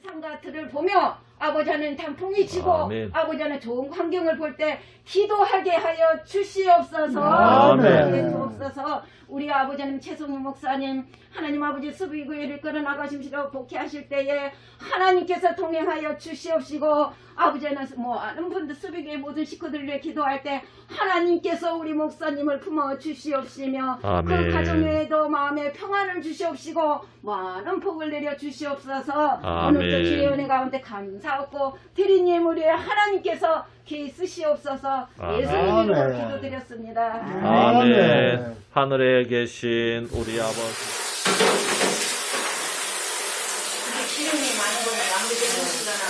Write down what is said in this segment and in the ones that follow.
상가들을 보며 아버지는 단풍이 지고 아멘. 아버지는 좋은 환경을 볼 때 기도하게 하여 주시옵소서. 아멘. 주옵소서. 우리 아버지는 최성우 목사님 하나님 아버지 수비교회를 끌어나가심시로 복귀하실 때에 하나님께서 동행하여 주시옵시고 아버지는 많은 분들 수비교회 모든 식구들 위해 기도할 때 하나님께서 우리 목사님을 품어 주시옵시며 아멘. 그 가정에도 마음에 평안을 주시옵시고 많은 복을 내려 주시옵소서. 아멘. 오늘도 주의 은혜 가운데 감사하고 드린 예물 위에 하나님께서 귀 쓰시옵소서. 아멘. 예수님 이름으로 아멘. 기도드렸습니다. 아멘. 하늘에 계신 우리 아버지. 기름이 많은 거는 남들게 해주시잖아.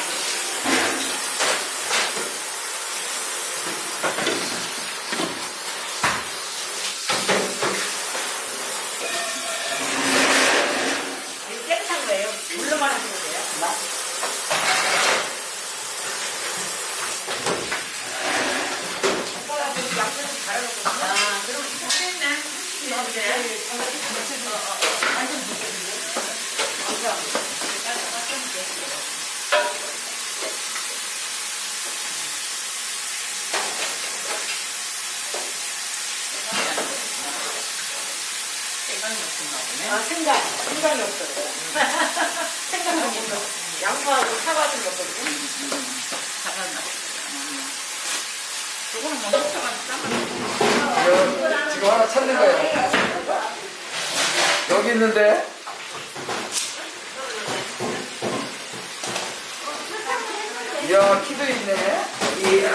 깨끗한 거예요? 물로만 하시는 거예요? 생각이 없어요. 생각이 없어. 양파하고 사과 좀 넣거든요. 요거는 뭐 지금 하나 찾는 거예요. 여기 있는데. 이야, 키도 있네. 이야.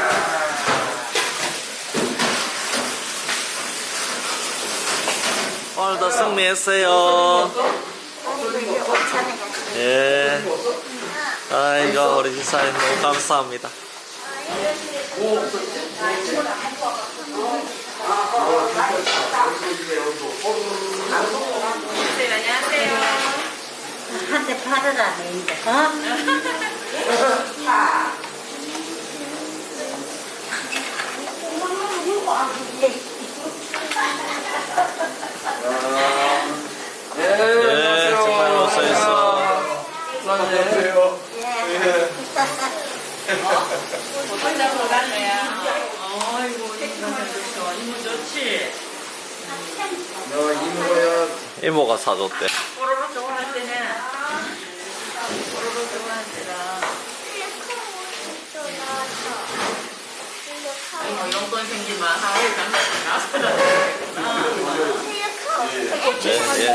오늘도 승리했어요. 예. 아이고, 우리 집사님 너무 감사합니다. 한대 팔으라네 이제. 네, 정말 멋있어. 안녕하세요. 혼자서 갈래야. 아이고, 이모 좋지? 이모야. 이모가 사줬대. 뽀로로 좋아할 때는. 뽀로로 좋아할 때라. 이모 용돈 생기면 하루에 나서 되겠구나. 네, 예.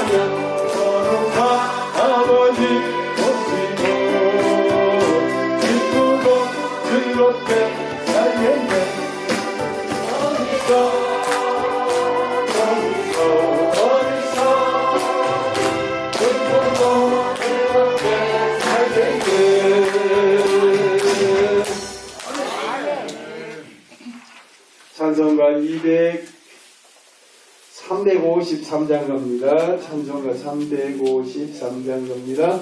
거룩한 아버지 오시고 기쁘고 즐겁게 살겠네. 어디서 기쁘고 즐겁게 살겠네. 찬송가 353장 갑니다. 찬송가 353장 갑니다.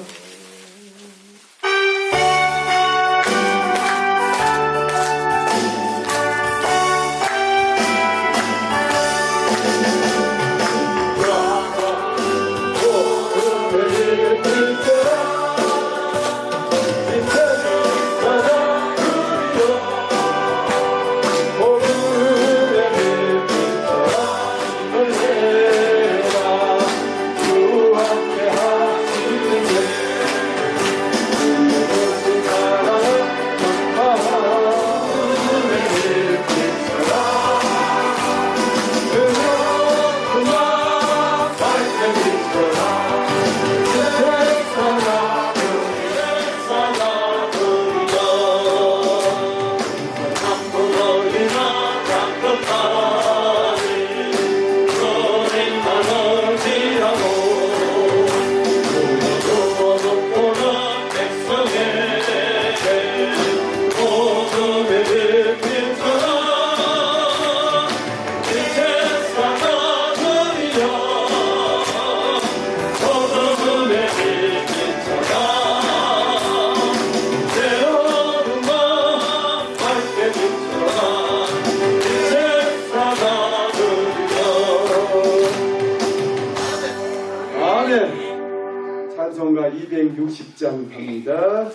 찬송가 260장 갑니다.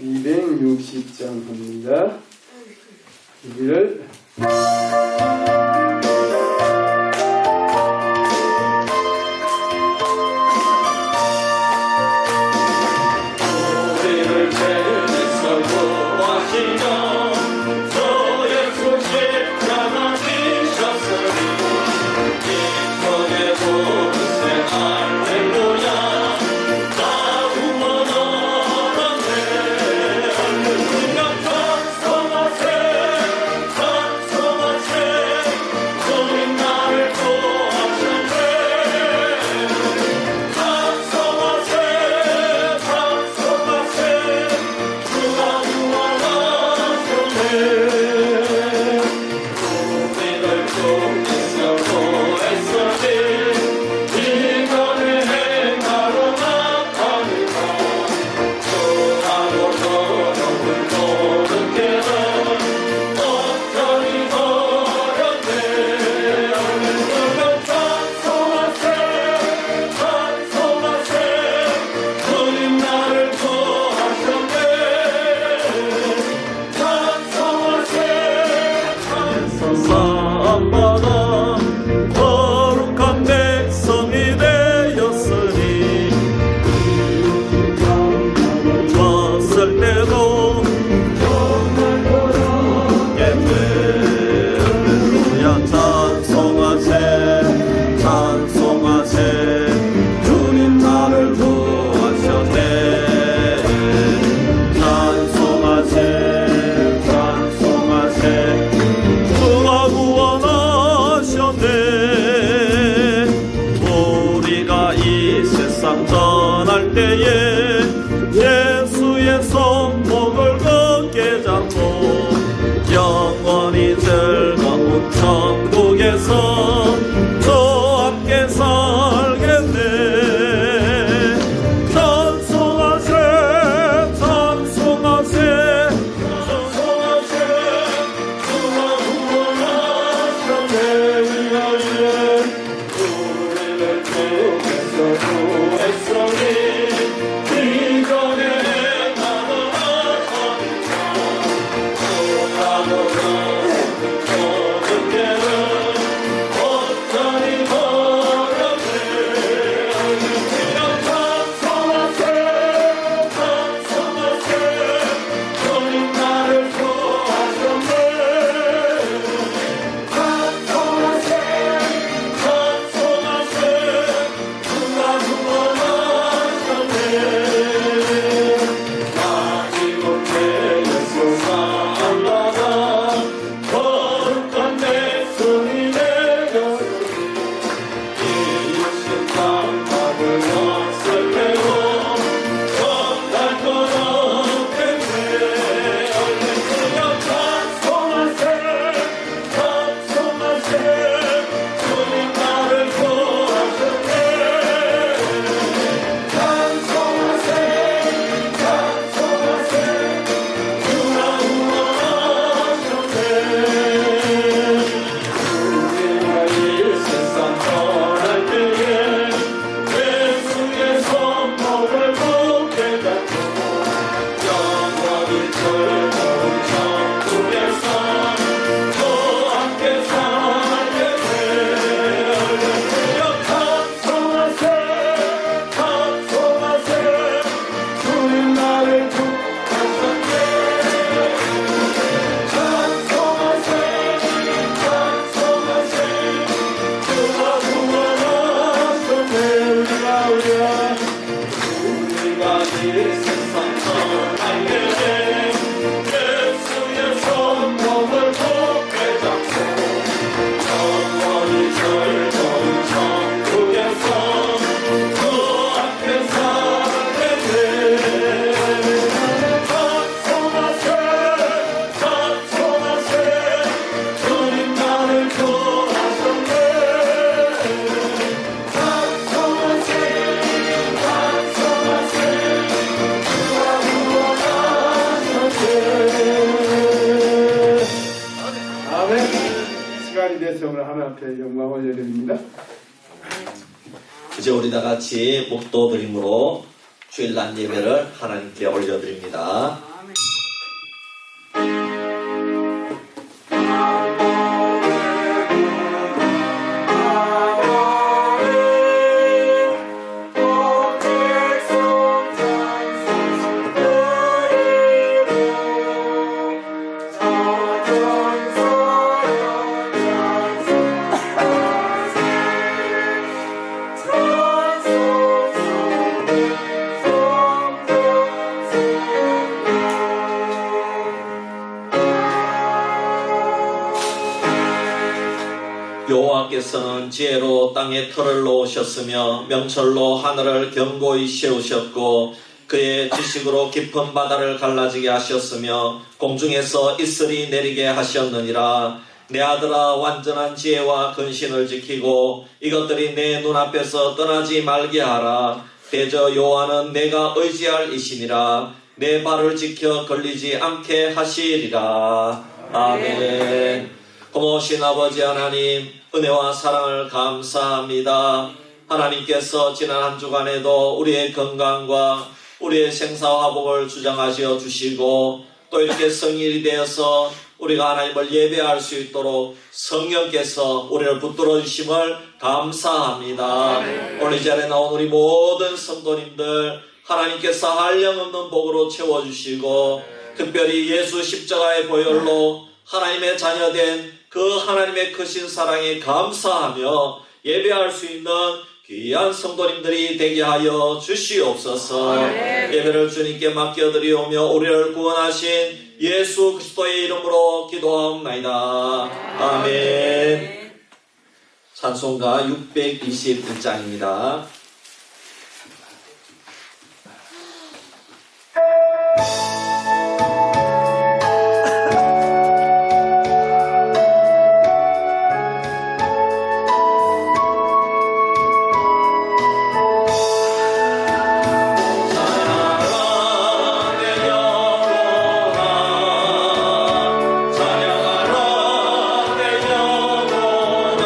260장 갑니다. 여기를 시간이 돼서 오늘 하나님 앞에 영광 올려드립니다. 이제 우리 다 같이 목도드림으로 주일날 예배를 하나님께 올려드립니다. 여호와께서는 지혜로 땅에 터를 놓으셨으며 명철로 하늘을 견고히 세우셨고 그의 지식으로 깊은 바다를 갈라지게 하셨으며 공중에서 이슬이 내리게 하셨느니라. 내 아들아, 완전한 지혜와 근신을 지키고 이것들이 내 눈앞에서 떠나지 말게 하라. 대저 여호와는 내가 의지할 이시니라. 내 발을 지켜 걸리지 않게 하시리라. 아멘. 고마우신 아버지 하나님, 은혜와 사랑을 감사합니다. 하나님께서 지난 한 주간에도 우리의 건강과 우리의 생사화복을 주장하시어 주시고 또 이렇게 성일이 되어서 우리가 하나님을 예배할 수 있도록 성령께서 우리를 붙들어 주심을 감사합니다. 오늘 이 자리에 나온 우리 모든 성도님들 하나님께서 한량없는 복으로 채워주시고 특별히 예수 십자가의 보혈로 하나님의 자녀된 그 하나님의 크신 사랑에 감사하며 예배할 수 있는 귀한 성도님들이 되게 하여 주시옵소서. 예배를 주님께 맡겨드리오며 우리를 구원하신 예수 그리스도의 이름으로 기도하옵나이다. 아멘. 찬송가 621장입니다. 찬양하라 내 영혼아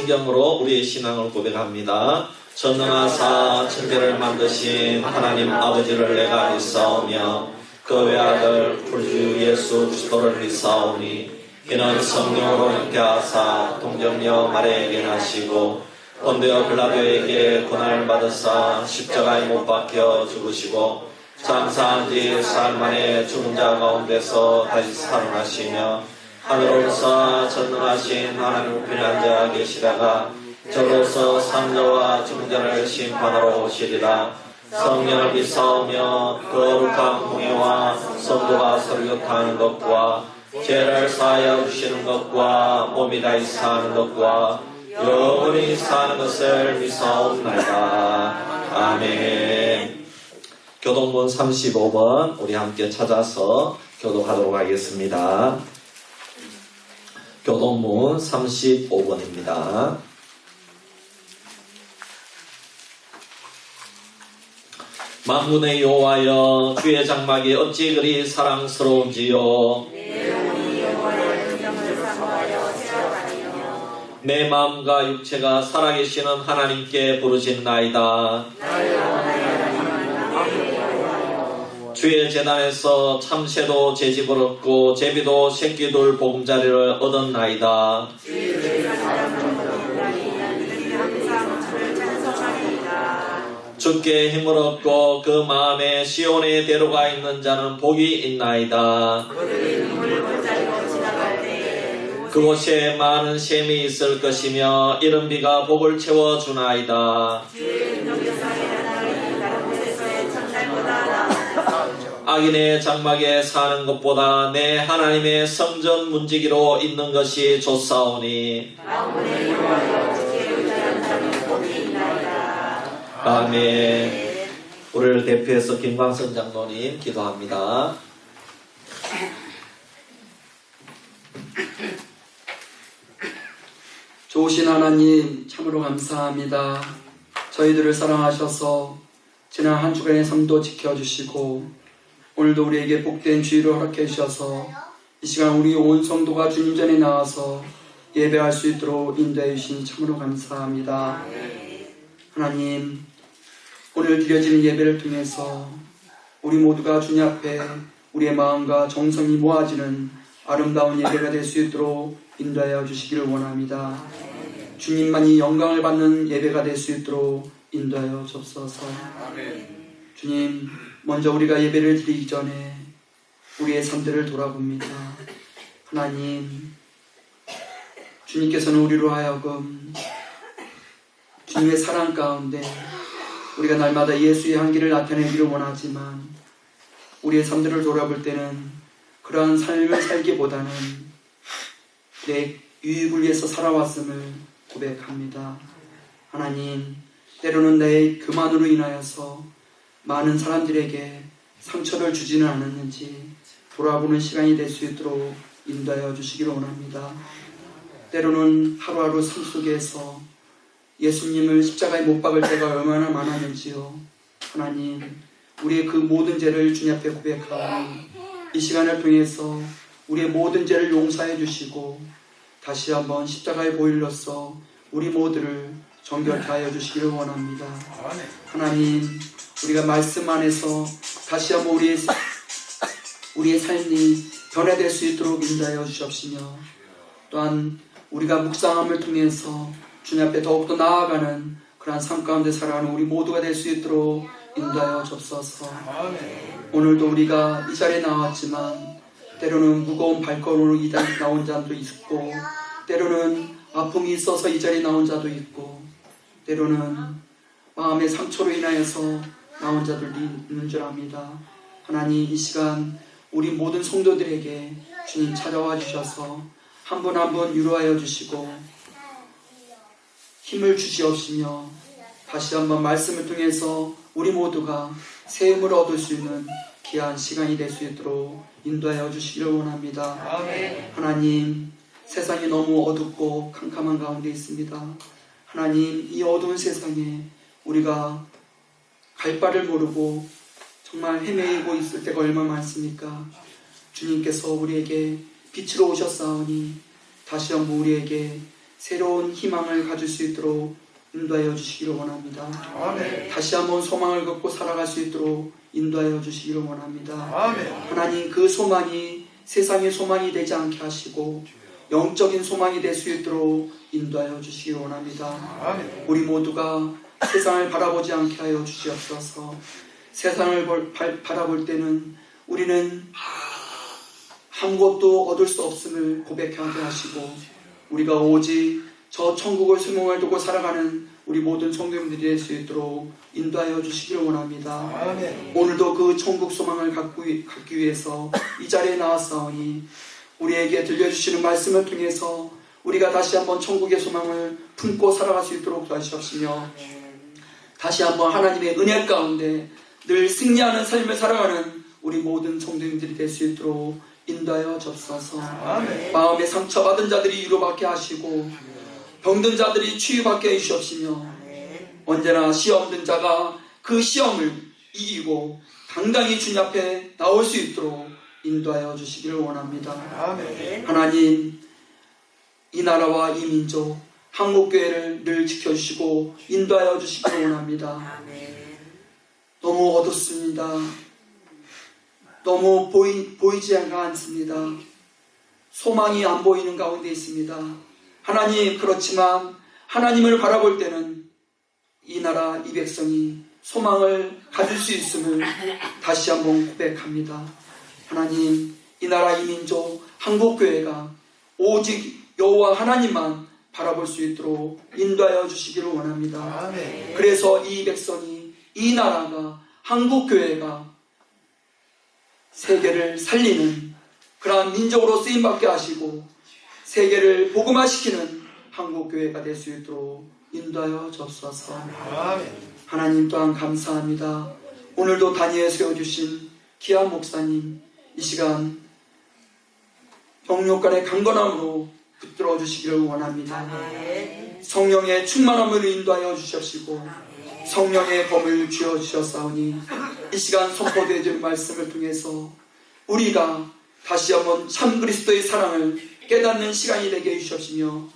성경으로 우리의 신앙을 고백합니다. 전능하사 천지를 만드신 하나님 아버지를 내가 믿사오며 그 외아들 우리 주 예수 그리스도를 믿사오니 이는 성령으로 잉태하사 동정녀 마리아에게 나시고 본디오 빌라도에게 고난을 받으사 십자가에 못 박혀 죽으시고 장사한 지 사흘 만에 죽은 자 가운데서 다시 살아나시며 하늘로서 전능하신 하나님 우편에 앉아 계시다가 저로서 산자와 죽은 자를 심판하러 오시리라. 성령을 믿사오며 그 거룩한 공예와 성도가 서로 교통하는 것과 죄를 사하여 주시는 것과 몸이 다시 사는 것과 영원히 사는 것을 믿사옵나이다. 아멘. 교동문 35번 우리 함께 찾아서 교독하도록 하겠습니다. 교동문 35번입니다. 만군의 여호와여 주의 장막이 어찌 그리 사랑스러운지요. 내 마음과 육체가 살아계시는 하나님께 부르짖나이다. 주의 제단에서 참새도 제집을 얻고 제비도 새끼둘 보금자리를 얻었나이다. 주께 힘을 얻고 그 마음에 시온의 대로가 있는 자는 복이 있나이다. 그곳에 많은 샘이 있을 것이며 이른 비가 복을 채워주나이다. 악인의 장막에 사는 것보다 내 하나님의 성전 문지기로 있는 것이 좋사오니. 아멘. 우리를 대표해서 김광선 장로님 기도합니다. 좋으신 하나님 참으로 감사합니다. 저희들을 사랑하셔서 지난 한 주간의 삶도 지켜주시고 오늘도 우리에게 복된 주의를 허락해 주셔서 이 시간 우리 온 성도가 주님 전에 나와서 예배할 수 있도록 인도해 주시니 참으로 감사합니다. 하나님, 오늘 드려지는 예배를 통해서 우리 모두가 주님 앞에 우리의 마음과 정성이 모아지는 아름다운 예배가 될 수 있도록 인도하여 주시기를 원합니다. 주님만이 영광을 받는 예배가 될 수 있도록 인도하여 주옵소서. 주님, 먼저 우리가 예배를 드리기 전에 우리의 삶들을 돌아봅니다. 하나님, 주님께서는 우리로 하여금 주님의 사랑 가운데 우리가 날마다 예수의 향기를 나타내기를 원하지만 우리의 삶들을 돌아볼 때는 그러한 삶을 살기보다는 내 유익을 위해서 살아왔음을 고백합니다. 하나님, 때로는 내 교만으로 인하여서 많은 사람들에게 상처를 주지는 않았는지 돌아보는 시간이 될 수 있도록 인도하여 주시기를 원합니다. 때로는 하루하루 삶 속에서 예수님을 십자가에 못 박을 때가 얼마나 많았는지요. 하나님, 우리의 그 모든 죄를 주님 앞에 고백하오니 이 시간을 통해서 우리의 모든 죄를 용서해 주시고 다시 한번 십자가의 보일로서 우리 모두를 정결케 하여 주시기를 원합니다. 하나님, 우리가 말씀 안에서 다시 한번 우리의 삶이 변화될 수 있도록 인도하여 주시옵시며 또한 우리가 묵상함을 통해서 주님 앞에 더욱더 나아가는 그러한 삶 가운데 살아가는 우리 모두가 될 수 있도록 인도하여 주옵소서. 오늘도 우리가 이 자리에 나왔지만 때로는 무거운 발걸음으로 이 자리에 나온 자도 있고 때로는 아픔이 있어서 이 자리에 나온 자도 있고 때로는 마음의 상처로 인하여서 나온 자들도 있는 줄 압니다. 하나님, 이 시간 우리 모든 성도들에게 주님 찾아와 주셔서 한 분 한 분 위로하여 주시고 힘을 주시옵시며 다시 한번 말씀을 통해서 우리 모두가 새 힘을 얻을 수 있는 귀한 시간이 될 수 있도록 인도하여 주시기를 원합니다. 하나님, 세상이 너무 어둡고 캄캄한 가운데 있습니다. 하나님, 이 어두운 세상에 우리가 갈 바를 모르고 정말 헤매이고 있을 때가 얼마나 많습니까? 주님께서 우리에게 빛으로 오셨사오니 다시 한번 우리에게 새로운 희망을 가질 수 있도록 인도하여 주시기를 원합니다. 아멘. 다시 한번 소망을 갖고 살아갈 수 있도록 인도하여 주시기를 원합니다. 아멘. 하나님, 그 소망이 세상의 소망이 되지 않게 하시고 영적인 소망이 될 수 있도록 인도하여 주시기 원합니다. 아멘. 우리 모두가 세상을 바라보지 않게 하여 주시옵소서. 세상을 바라볼 때는 우리는 아무것도 얻을 수 없음을 고백하게 하시고 우리가 오직 저 천국을 소망을 두고 살아가는 우리 모든 성도님들이 될 수 있도록 인도하여 주시기를 원합니다. 아멘. 오늘도 그 천국 소망을 갖기 위해서 이 자리에 나왔사오니 우리에게 들려주시는 말씀을 통해서 우리가 다시 한번 천국의 소망을 품고 살아갈 수 있도록 도와주시옵시며 다시 한번 하나님의 은혜 가운데 늘 승리하는 삶을 살아가는 우리 모든 성도님들이 될 수 있도록 인도하여 주옵소서. 아멘. 마음에 상처받은 자들이 위로받게 하시고 병든 자들이 치유받게 해주시옵시며 언제나 시험 든 자가 그 시험을 이기고 당당히 주님 앞에 나올 수 있도록 인도하여 주시기를 원합니다. 아멘. 하나님, 이 나라와 이 민족 한국교회를 늘 지켜주시고 인도하여 주시기를 원합니다. 너무 어둡습니다. 너무 보이지 않습니다. 소망이 안 보이는 가운데 있습니다. 하나님, 그렇지만 하나님을 바라볼 때는 이 나라 이 백성이 소망을 가질 수 있음을 다시 한번 고백합니다. 하나님, 이 나라 이 민족 한국교회가 오직 여호와 하나님만 바라볼 수 있도록 인도하여 주시기를 원합니다. 아멘. 그래서 이 백성이, 이 나라가, 한국교회가 세계를 살리는 그러한 민족으로 쓰임받게 하시고 세계를 복음화시키는 한국교회가 될 수 있도록 인도하여 주옵소서. 아멘. 하나님 또한 감사합니다. 오늘도 단위에 세워주신 기한 목사님, 이 시간 병력간의 강건함으로 붙들어 주시기를 원합니다. 성령의 충만함을 인도하여 주시옵시고 성령의 검을 쥐어 주셨사오니 이 시간 선포되어진 말씀을 통해서 우리가 다시 한번 참 그리스도의 사랑을 깨닫는 시간이 되게 해주시옵시며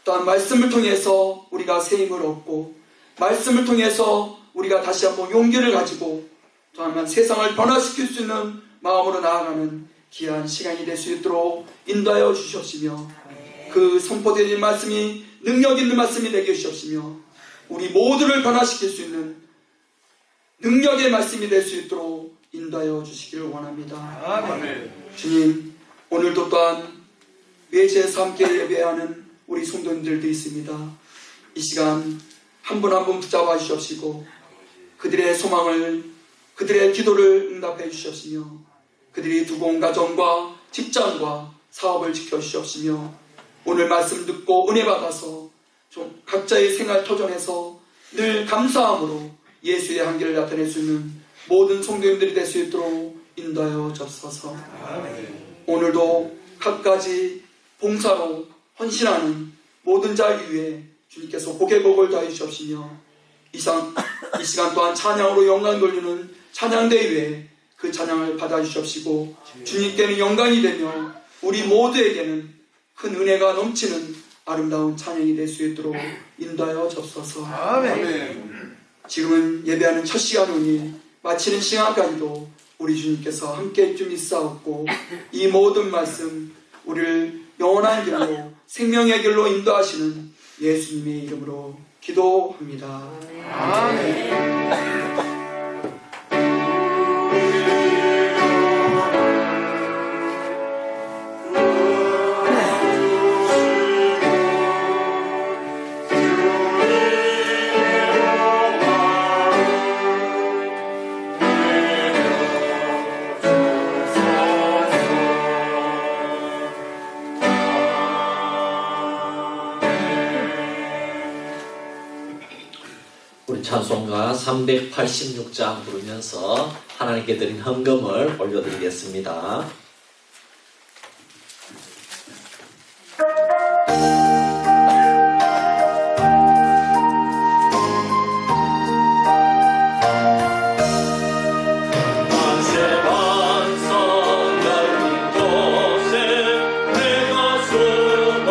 또한 말씀을 통해서 우리가 새 힘을 얻고 말씀을 통해서 우리가 다시 한번 용기를 가지고 또한 세상을 변화시킬 수 있는 마음으로 나아가는 귀한 시간이 될 수 있도록 인도하여 주시옵시며 그 선포되어진 말씀이 능력 있는 말씀이 되게 해주시옵시며 우리 모두를 변화시킬 수 있는 능력의 말씀이 될 수 있도록 인도하여 주시기를 원합니다. 아멘. 주님, 오늘도 또한 외제에서 함께 예배하는 우리 성도님들도 있습니다. 이 시간 한 분 한 분 붙잡아 주시옵시고 그들의 소망을, 그들의 기도를 응답해 주시옵시며 그들이 두고 온 가정과 직장과 사업을 지켜주시옵시며 오늘 말씀 듣고 은혜 받아서 좀 각자의 생활 터전에서 늘 감사함으로 예수의 한계를 나타낼 수 있는 모든 성도님들이 될 수 있도록 인도하여 주옵소서. 오늘도 갖가지 봉사로 헌신하는 모든 자 위에 주님께서 복의 복을 더해 주시옵시며 이 시간 또한 찬양으로 영광 돌리는 찬양대 위에 그 찬양을 받아 주시옵시고 주님께는 영광이 되며 우리 모두에게는 큰 은혜가 넘치는 아름다운 찬양이 될 수 있도록 인도하여 주옵소서. 아멘. 지금은 예배하는 첫 시간이니 마치는 시간까지도 우리 주님께서 함께 좀 있사옵고 이 모든 말씀 우리를 영원한 길로 생명의 길로 인도하시는 예수님의 이름으로 기도합니다. 아멘. 우리 찬송가 386장 부르면서 하나님께 드린 헌금을 올려드리겠습니다. 만세 반성 넓은 곳에 내가 숨어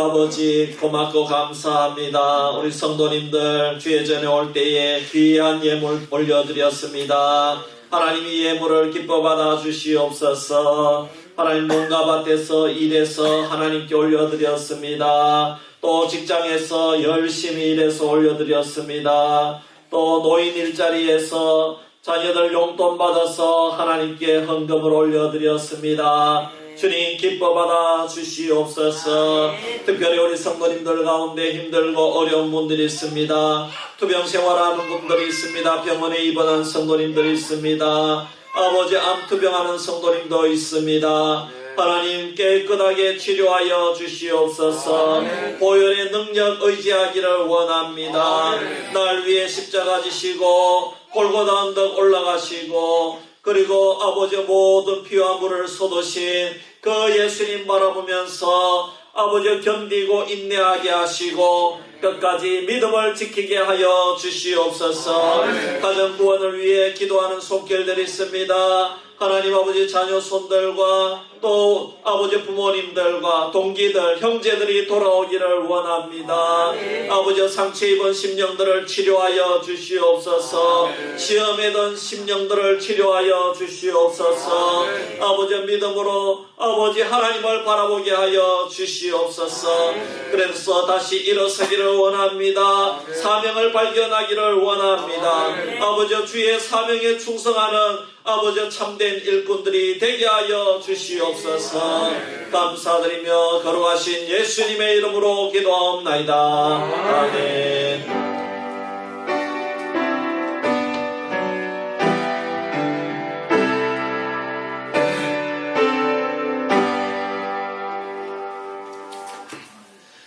아버지 고맙고 감사합니다. 우리 성도님들 주의 전에 올 때에 귀한 예물 올려드렸습니다. 하나님 이 예물을 기뻐 받아 주시옵소서. 하나님 농가 밭에서 일해서 하나님께 올려드렸습니다. 또 직장에서 열심히 일해서 올려드렸습니다. 또 노인 일자리에서 자녀들 용돈 받아서 하나님께 헌금을 올려드렸습니다. 주님 기뻐 받아 주시옵소서. 특별히 우리 성도님들 가운데 힘들고 어려운 분들이 있습니다. 투병 생활하는 분들이 있습니다. 병원에 입원한 성도님들이 있습니다. 아버지 암투병하는 성도님도 있습니다. 하나님 깨끗하게 치료하여 주시옵소서. 보혈의 능력 의지하기를 원합니다. 날 위해 십자가 지시고 골고다 언덕 올라가시고 그리고 아버지 모든 피와 물을 쏟으신 그 예수님 바라보면서 아버지 견디고 인내하게 하시고 끝까지 믿음을 지키게 하여 주시옵소서. 가정 구원을 위해 기도하는 손길들이 있습니다. 하나님 아버지 자녀 손들과 또 아버지 부모님들과 동기들 형제들이 돌아오기를 원합니다. 아버지 상처 입은 심령들을 치료하여 주시옵소서. 시험에 든 심령들을 치료하여 주시옵소서. 아버지 믿음으로 아버지 하나님을 바라보게 하여 주시옵소서. 그래서 다시 일어서기를 원합니다. 사명을 발견하기를 원합니다. 아버지 주의 사명에 충성하는 아버지 참된 일꾼들이 되게 하여 주시옵소서. 감사드리며 거룩하신 예수님의 이름으로 기도하옵나이다. 아멘.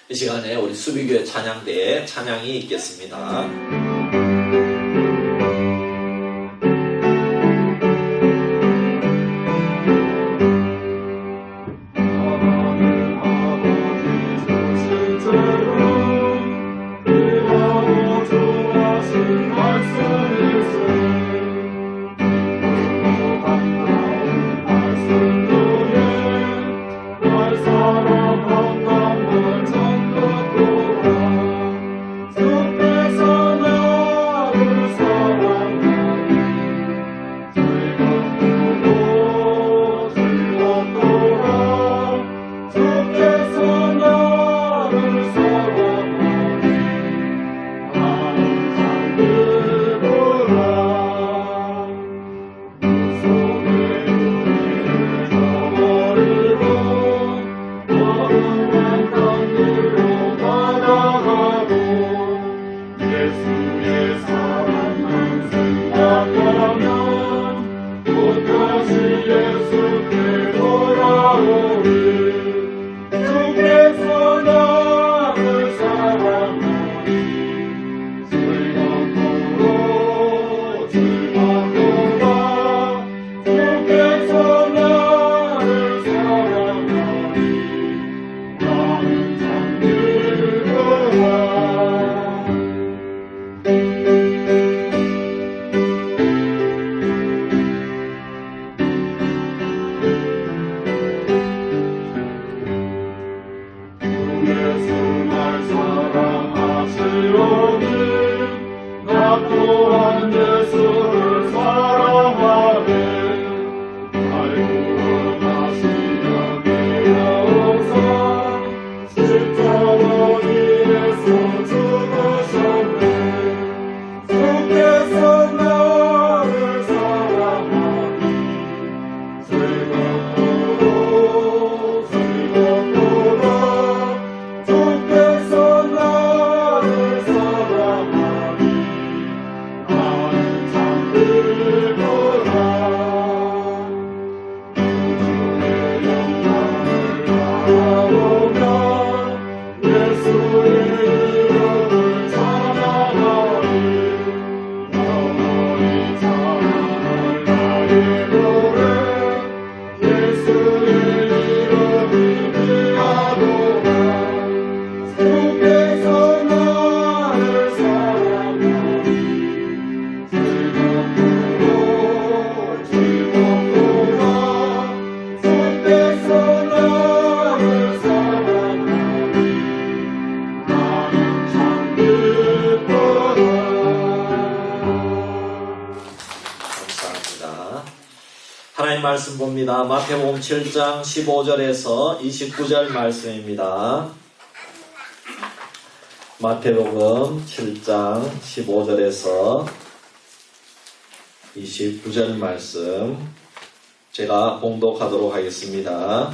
이 시간에 우리 수비교회 찬양대에 찬양이 있겠습니다. 주께서 나를 사랑하니 나는 참 하나님 말씀 봅니다. 마태복음 7장 15절에서 29절 말씀입니다. 마태복음 7장 15절에서 29절 말씀 제가 봉독하도록 하겠습니다.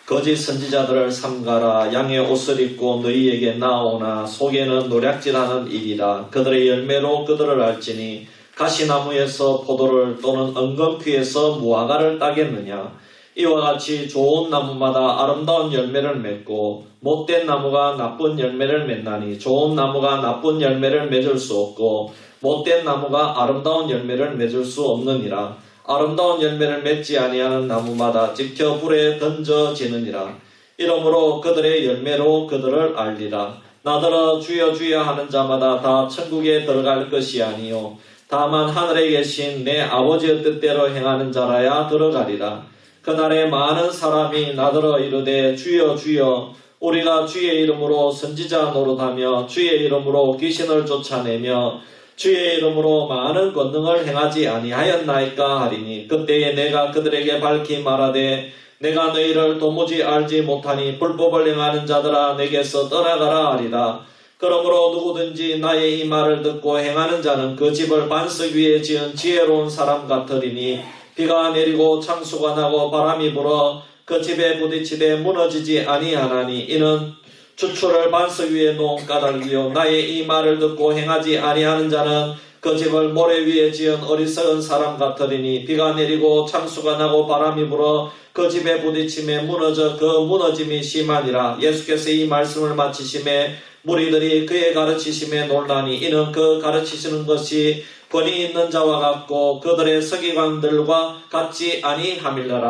거짓 선지자들을 삼가라. 양의 옷을 입고 너희에게 나오나 속에는 노략질하는 일이라. 그들의 열매로 그들을 알지니 가시나무에서 포도를 또는 엉겅퀴에서 무화과를 따겠느냐. 이와 같이 좋은 나무마다 아름다운 열매를 맺고 못된 나무가 나쁜 열매를 맺나니 좋은 나무가 나쁜 열매를 맺을 수 없고 못된 나무가 아름다운 열매를 맺을 수 없느니라. 아름다운 열매를 맺지 아니하는 나무마다 지켜 불에 던져지느니라. 이러므로 그들의 열매로 그들을 알리라. 나더러 주여 주여 하는 자마다 다 천국에 들어갈 것이 아니요 다만 하늘에 계신 내 아버지의 뜻대로 행하는 자라야 들어가리라. 그날에 많은 사람이 나더러 이르되 주여 주여 우리가 주의 이름으로 선지자 노릇하며 주의 이름으로 귀신을 쫓아내며 주의 이름으로 많은 권능을 행하지 아니하였나이까 하리니 그때에 내가 그들에게 밝히 말하되 내가 너희를 도무지 알지 못하니 불법을 행하는 자들아 내게서 떠나가라 하리라. 그러므로 누구든지 나의 이 말을 듣고 행하는 자는 그 집을 반석 위에 지은 지혜로운 사람 같으리니 비가 내리고 창수가 나고 바람이 불어 그 집에 부딪히되 무너지지 아니하나니 이는 추출을 반석 위에 놓은 까닭이요 나의 이 말을 듣고 행하지 아니하는 자는 그 집을 모래 위에 지은 어리석은 사람 같으리니 비가 내리고 창수가 나고 바람이 불어 그 집에 부딪힘에 무너져 그 무너짐이 심하니라. 예수께서 이 말씀을 마치심에 무리들이 그의 가르치심에 놀라니 이는 그 가르치시는 것이 권위 있는 자와 같고 그들의 서기관들과 같지 아니함이러라.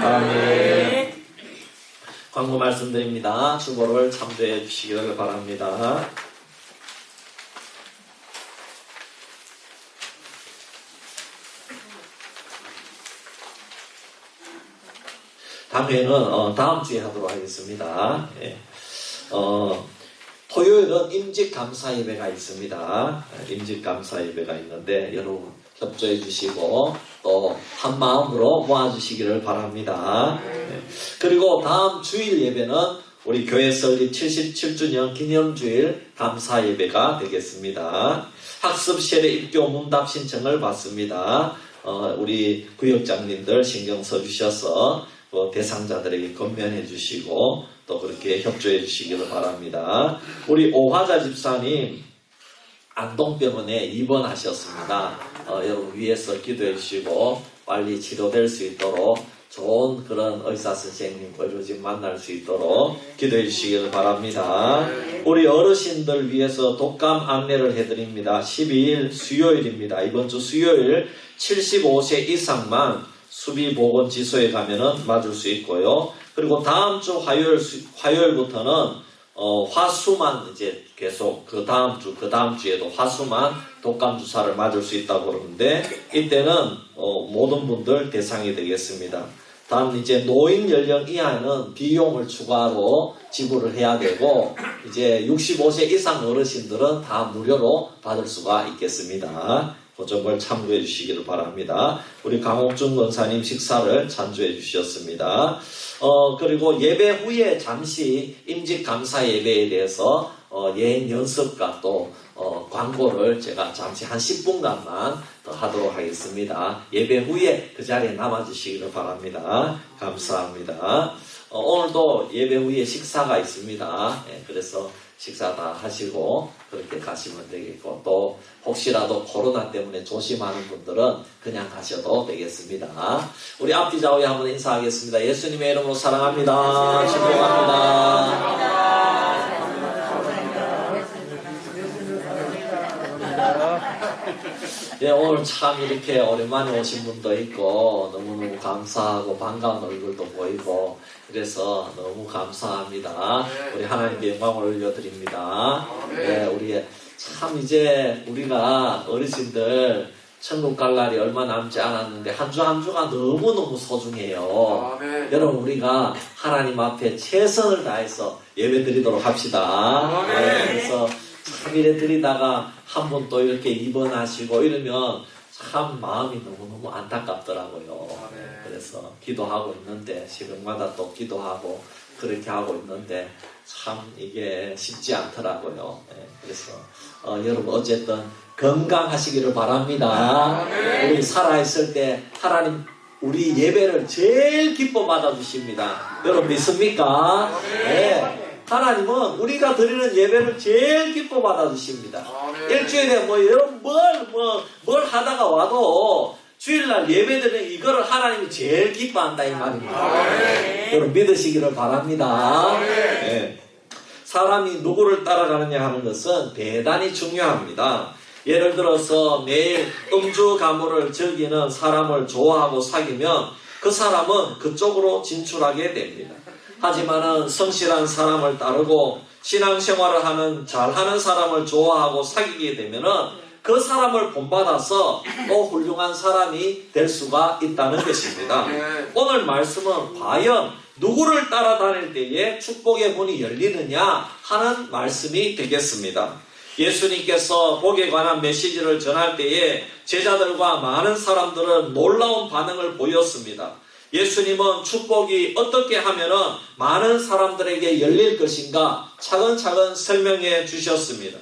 아멘. 광고 말씀드립니다. 주보를 참조해 주시기를 바랍니다. 다음에는 다음 주에 하도록 하겠습니다. 예. 토요일은 임직감사 예배가 있습니다. 임직감사 예배가 있는데 여러분 협조해 주시고 또 한마음으로 모아주시기를 바랍니다. 네. 그리고 다음 주일 예배는 우리 교회 설립 77주년 기념주일 감사 예배가 되겠습니다. 학습 세례 입교 문답 신청을 받습니다. 우리 구역장님들 신경 써주셔서 대상자들에게 건면해 주시고 또 그렇게 협조해 주시기를 바랍니다. 우리 오화자 집사님 안동병원에 입원하셨습니다. 여러분 위에서 기도해 주시고 빨리 치료될 수 있도록 좋은 그런 의사 선생님 의료진 만날 수 있도록 기도해 주시기를 바랍니다. 우리 어르신들 위해서 독감 안내를 해드립니다. 12일 수요일입니다. 이번 주 수요일 75세 이상만 수비보건지소에 가면은 맞을 수 있고요. 그리고 다음 주 화요일부터는 화수만 이제 계속 그 다음 주에도 화수만 독감 주사를 맞을 수 있다고 그러는데 이때는 모든 분들 대상이 되겠습니다. 단 이제 노인 연령 이하는 비용을 추가로 지불을 해야 되고 이제 65세 이상 어르신들은 다 무료로 받을 수가 있겠습니다. 그 점을 참고해 주시기를 바랍니다. 우리 강옥준 권사님 식사를 찬조해 주셨습니다. 그리고 예배 후에 잠시 임직감사 예배에 대해서 예행 연습과 또 광고를 제가 잠시 한 10분간만 더 하도록 하겠습니다. 예배 후에 그 자리에 남아주시기를 바랍니다. 감사합니다. 오늘도 예배 후에 식사가 있습니다. 그래서 식사 다 하시고 그렇게 가시면 되겠고 또 혹시라도 코로나 때문에 조심하는 분들은 그냥 가셔도 되겠습니다. 우리 앞뒤 좌우에 한번 인사하겠습니다. 예수님의 이름으로 사랑합니다. 축복합니다. 예, 오늘 참 이렇게 오랜만에 오신 분도 있고 너무너무 감사하고 반가운 얼굴도 보이고 그래서 너무 감사합니다. 우리 하나님께 영광을 올려드립니다. 예, 우리 참 이제 우리가 어르신들 천국 갈 날이 얼마 남지 않았는데 한 주 한 주가 너무너무 소중해요. 여러분 우리가 하나님 앞에 최선을 다해서 예배 드리도록 합시다. 그래서 참 이래 드리다가 한 번 또 이렇게 입원하시고 이러면 참 마음이 너무너무 안타깝더라고요. 아멘. 그래서 기도하고 있는데 새벽마다 또 기도하고 그렇게 하고 있는데 참 이게 쉽지 않더라고요. 그래서 여러분 어쨌든 건강하시기를 바랍니다. 우리 살아있을 때 하나님 우리 예배를 제일 기뻐 받아주십니다. 여러분 믿습니까? 네. 하나님은 우리가 드리는 예배를 제일 기뻐 받아주십니다. 일주일에 여러분 뭘 하다가 와도 주일날 예배드리는 이거를 하나님이 제일 기뻐한다 이 말입니다. 여러분 믿으시기를 바랍니다. 네. 사람이 누구를 따라가느냐 하는 것은 대단히 중요합니다. 예를 들어서 매일 음주 가무를 즐기는 사람을 좋아하고 사귀면 그 사람은 그쪽으로 진출하게 됩니다. 하지만은 성실한 사람을 따르고 신앙생활을 하는 잘하는 사람을 좋아하고 사귀게 되면은 그 사람을 본받아서 또 훌륭한 사람이 될 수가 있다는 것입니다. 오늘 말씀은 과연 누구를 따라다닐 때에 축복의 문이 열리느냐 하는 말씀이 되겠습니다. 예수님께서 복에 관한 메시지를 전할 때에 제자들과 많은 사람들은 놀라운 반응을 보였습니다. 예수님은 축복이 어떻게 하면은 많은 사람들에게 열릴 것인가 차근차근 설명해 주셨습니다.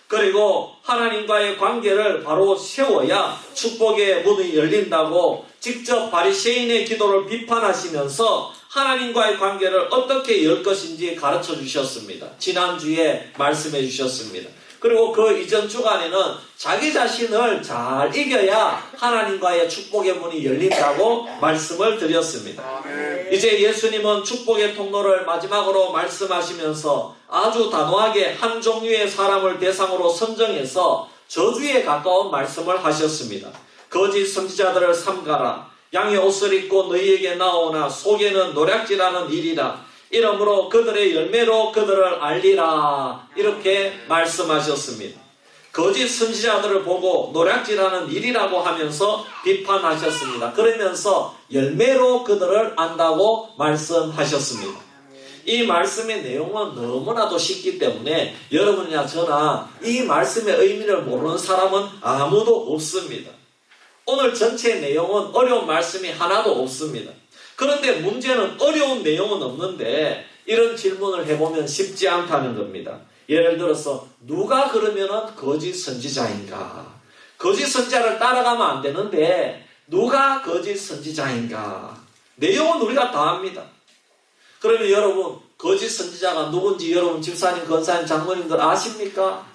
그리고 하나님과의 관계를 바로 세워야 축복의 문이 열린다고 직접 바리새인의 기도를 비판하시면서 하나님과의 관계를 어떻게 열 것인지 가르쳐 주셨습니다. 지난주에 말씀해 주셨습니다. 그리고 그 이전 주간에는 자기 자신을 잘 이겨야 하나님과의 축복의 문이 열린다고 말씀을 드렸습니다. 이제 예수님은 축복의 통로를 마지막으로 말씀하시면서 아주 단호하게 한 종류의 사람을 대상으로 선정해서 저주에 가까운 말씀을 하셨습니다. 거짓 선지자들을 삼가라. 양의 옷을 입고 너희에게 나오나 속에는 노략질하는 일이라. 이러므로 그들의 열매로 그들을 알리라. 이렇게 말씀하셨습니다. 거짓 선지자들을 보고 노략질하는 일이라고 하면서 비판하셨습니다. 그러면서 열매로 그들을 안다고 말씀하셨습니다. 이 말씀의 내용은 너무나도 쉽기 때문에 여러분이나 저나 이 말씀의 의미를 모르는 사람은 아무도 없습니다. 오늘 전체 내용은 어려운 말씀이 하나도 없습니다. 그런데 문제는 어려운 내용은 없는데 이런 질문을 해보면 쉽지 않다는 겁니다. 예를 들어서 누가 그러면은 거짓 선지자인가? 거짓 선지자를 따라가면 안 되는데 누가 거짓 선지자인가? 내용은 우리가 다 압니다. 그러면 여러분 거짓 선지자가 누군지 여러분 집사님, 권사님, 장로님들 아십니까?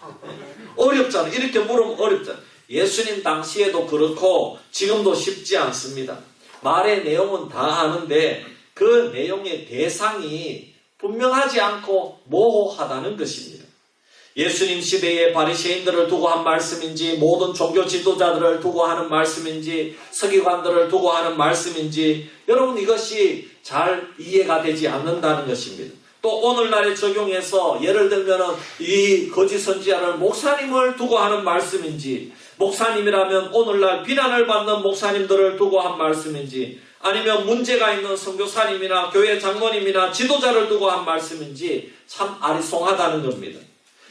어렵잖아요. 이렇게 물으면 어렵잖아요. 예수님 당시에도 그렇고 지금도 쉽지 않습니다. 말의 내용은 다 아는데 그 내용의 대상이 분명하지 않고 모호하다는 것입니다. 예수님 시대의 바리새인들을 두고 한 말씀인지 모든 종교 지도자들을 두고 하는 말씀인지 서기관들을 두고 하는 말씀인지 여러분 이것이 잘 이해가 되지 않는다는 것입니다. 또 오늘날에 적용해서 예를 들면 이 거짓 선지자를 목사님을 두고 하는 말씀인지 목사님이라면 오늘날 비난을 받는 목사님들을 두고 한 말씀인지 아니면 문제가 있는 선교사님이나 교회 장로님이나 지도자를 두고 한 말씀인지 참 아리송하다는 겁니다.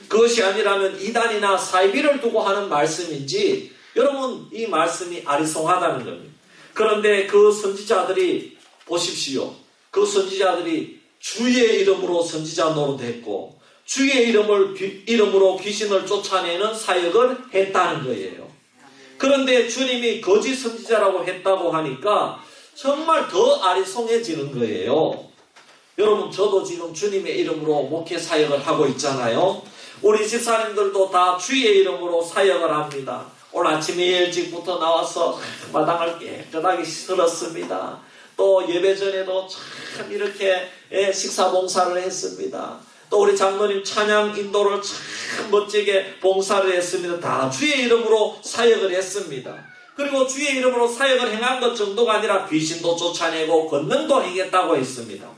그것이 아니라면 이단이나 사이비를 두고 하는 말씀인지 여러분 이 말씀이 아리송하다는 겁니다. 그런데 그 선지자들이 보십시오. 그 선지자들이 주의 이름으로 선지자 노릇했고 주의 이름으로 귀신을 쫓아내는 사역을 했다는 거예요. 그런데 주님이 거짓 선지자라고 했다고 하니까 정말 더 아리송해지는 거예요. 여러분 저도 지금 주님의 이름으로 목회 사역을 하고 있잖아요. 우리 집사님들도 다 주의 이름으로 사역을 합니다. 오늘 아침에 일찍부터 나와서 마당을 깨끗하게 쓸었습니다. 또 예배 전에도 참 이렇게 식사 봉사를 했습니다. 또 우리 장로님 찬양 인도를 참 멋지게 봉사를 했습니다. 다 주의 이름으로 사역을 했습니다. 그리고 주의 이름으로 사역을 행한 것 정도가 아니라 귀신도 쫓아내고 권능도 행했다고 했습니다.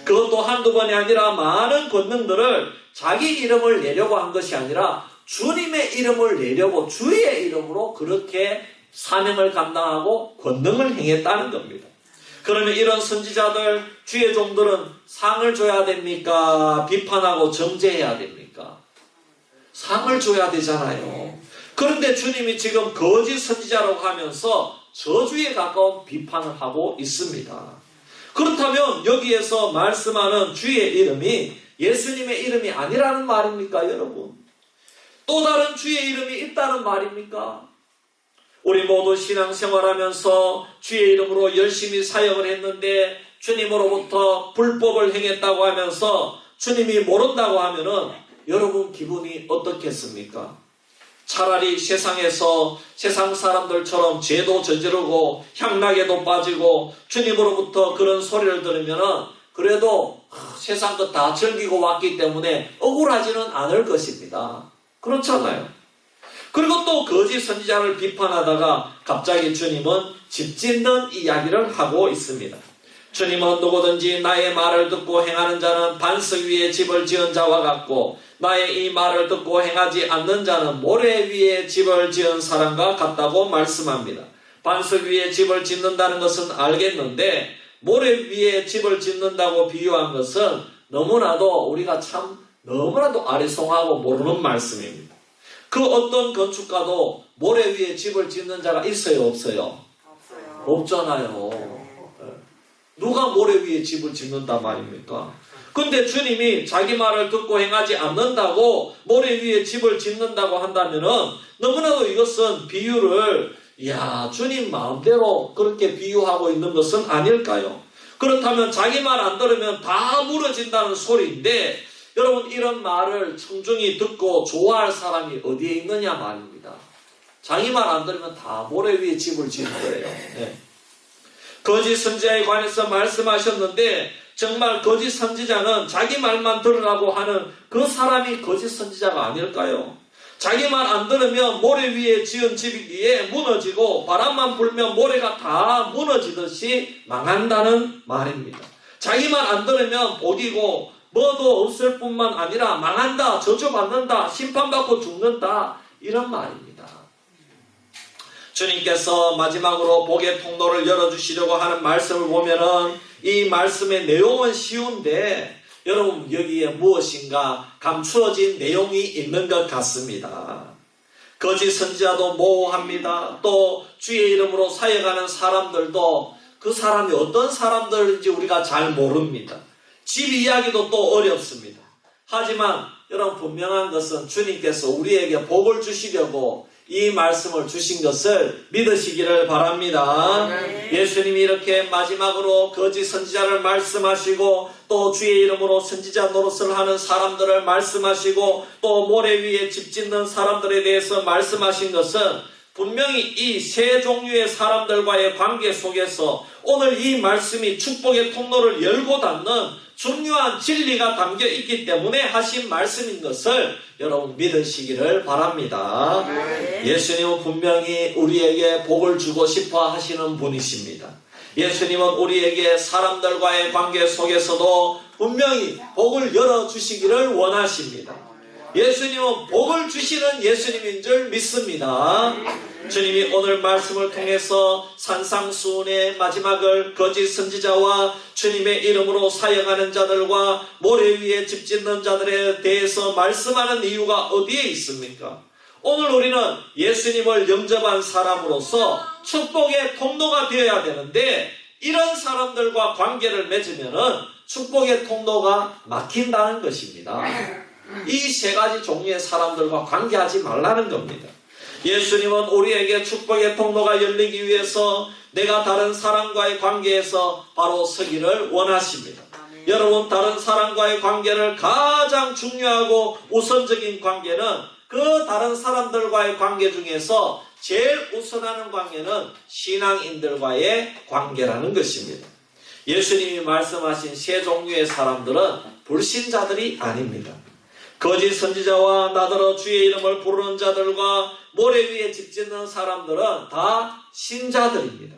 그것도 한두 번이 아니라 많은 권능들을 자기 이름을 내려고 한 것이 아니라 주님의 이름을 내려고 주의 이름으로 그렇게 사명을 감당하고 권능을 행했다는 겁니다. 그러면 이런 선지자들, 주의 종들은 상을 줘야 됩니까? 비판하고 정죄해야 됩니까? 상을 줘야 되잖아요. 그런데 주님이 지금 거짓 선지자라고 하면서 저주에 가까운 비판을 하고 있습니다. 그렇다면 여기에서 말씀하는 주의 이름이 예수님의 이름이 아니라는 말입니까, 여러분? 또 다른 주의 이름이 있다는 말입니까? 우리 모두 신앙생활하면서 주의 이름으로 열심히 사역을 했는데 주님으로부터 불법을 행했다고 하면서 주님이 모른다고 하면은 여러분 기분이 어떻겠습니까? 차라리 세상에서 세상 사람들처럼 죄도 저지르고 향락에도 빠지고 주님으로부터 그런 소리를 들으면은 그래도 세상 것 다 즐기고 왔기 때문에 억울하지는 않을 것입니다. 그렇잖아요. 그리고 또 거짓 선지자를 비판하다가 갑자기 주님은 집 짓는 이야기를 하고 있습니다. 주님은 누구든지 나의 말을 듣고 행하는 자는 반석 위에 집을 지은 자와 같고 나의 이 말을 듣고 행하지 않는 자는 모래 위에 집을 지은 사람과 같다고 말씀합니다. 반석 위에 집을 짓는다는 것은 알겠는데 모래 위에 집을 짓는다고 비유한 것은 너무나도 우리가 참 너무나도 아리송하고 모르는 말씀입니다. 그 어떤 건축가도 모래 위에 집을 짓는 자가 있어요, 없어요? 없잖아요. 누가 모래 위에 집을 짓는단 말입니까? 근데 주님이 자기 말을 듣고 행하지 않는다고 모래 위에 집을 짓는다고 한다면은 너무나도 이것은 비유를 주님 마음대로 그렇게 비유하고 있는 것은 아닐까요? 그렇다면 자기 말 안 들으면 다 무너진다는 소리인데 여러분 이런 말을 청중이 듣고 좋아할 사람이 어디에 있느냐 말입니다. 자기 말 안 들으면 다 모래 위에 집을 짓는 거예요. 네. 거짓 선지자에 관해서 말씀하셨는데 정말 거짓 선지자는 자기 말만 들으라고 하는 그 사람이 거짓 선지자가 아닐까요? 자기 말 안 들으면 모래 위에 지은 집이기에 무너지고 바람만 불면 모래가 다 무너지듯이 망한다는 말입니다. 자기 말 안 들으면 복이고 뭐도 없을 뿐만 아니라 망한다, 저주받는다, 심판받고 죽는다 이런 말입니다. 주님께서 마지막으로 복의 통로를 열어주시려고 하는 말씀을 보면은 이 말씀의 내용은 쉬운데 여러분 여기에 무엇인가 감추어진 내용이 있는 것 같습니다. 거짓 선지자도 모호합니다. 또 주의 이름으로 사역하는 사람들도 그 사람이 어떤 사람들인지 우리가 잘 모릅니다. 집 이야기도 또 어렵습니다. 하지만 여러분 분명한 것은 주님께서 우리에게 복을 주시려고 이 말씀을 주신 것을 믿으시기를 바랍니다. 예수님이 이렇게 마지막으로 거짓 선지자를 말씀하시고 또 주의 이름으로 선지자 노릇을 하는 사람들을 말씀하시고 또 모래 위에 집 짓는 사람들에 대해서 말씀하신 것은 분명히 이 세 종류의 사람들과의 관계 속에서 오늘 이 말씀이 축복의 통로를 열고 닫는 중요한 진리가 담겨 있기 때문에 하신 말씀인 것을 여러분 믿으시기를 바랍니다. 예수님은 분명히 우리에게 복을 주고 싶어 하시는 분이십니다. 예수님은 우리에게 사람들과의 관계 속에서도 분명히 복을 열어주시기를 원하십니다. 예수님은 복을 주시는 예수님인 줄 믿습니다. 주님이 오늘 말씀을 통해서 산상수훈의 마지막을 거짓 선지자와 주님의 이름으로 사역하는 자들과 모래 위에 집 짓는 자들에 대해서 말씀하는 이유가 어디에 있습니까? 오늘 우리는 예수님을 영접한 사람으로서 축복의 통로가 되어야 되는데 이런 사람들과 관계를 맺으면 축복의 통로가 막힌다는 것입니다. 이 세 가지 종류의 사람들과 관계하지 말라는 겁니다. 예수님은 우리에게 축복의 통로가 열리기 위해서 내가 다른 사람과의 관계에서 바로 서기를 원하십니다. 여러분 다른 사람과의 관계를 가장 중요하고 우선적인 관계는 그 다른 사람들과의 관계 중에서 제일 우선하는 관계는 신앙인들과의 관계라는 것입니다. 예수님이 말씀하신 세 종류의 사람들은 불신자들이 아닙니다. 거짓 선지자와 나더러 주의 이름을 부르는 자들과 모래 위에 집 짓는 사람들은 다 신자들입니다.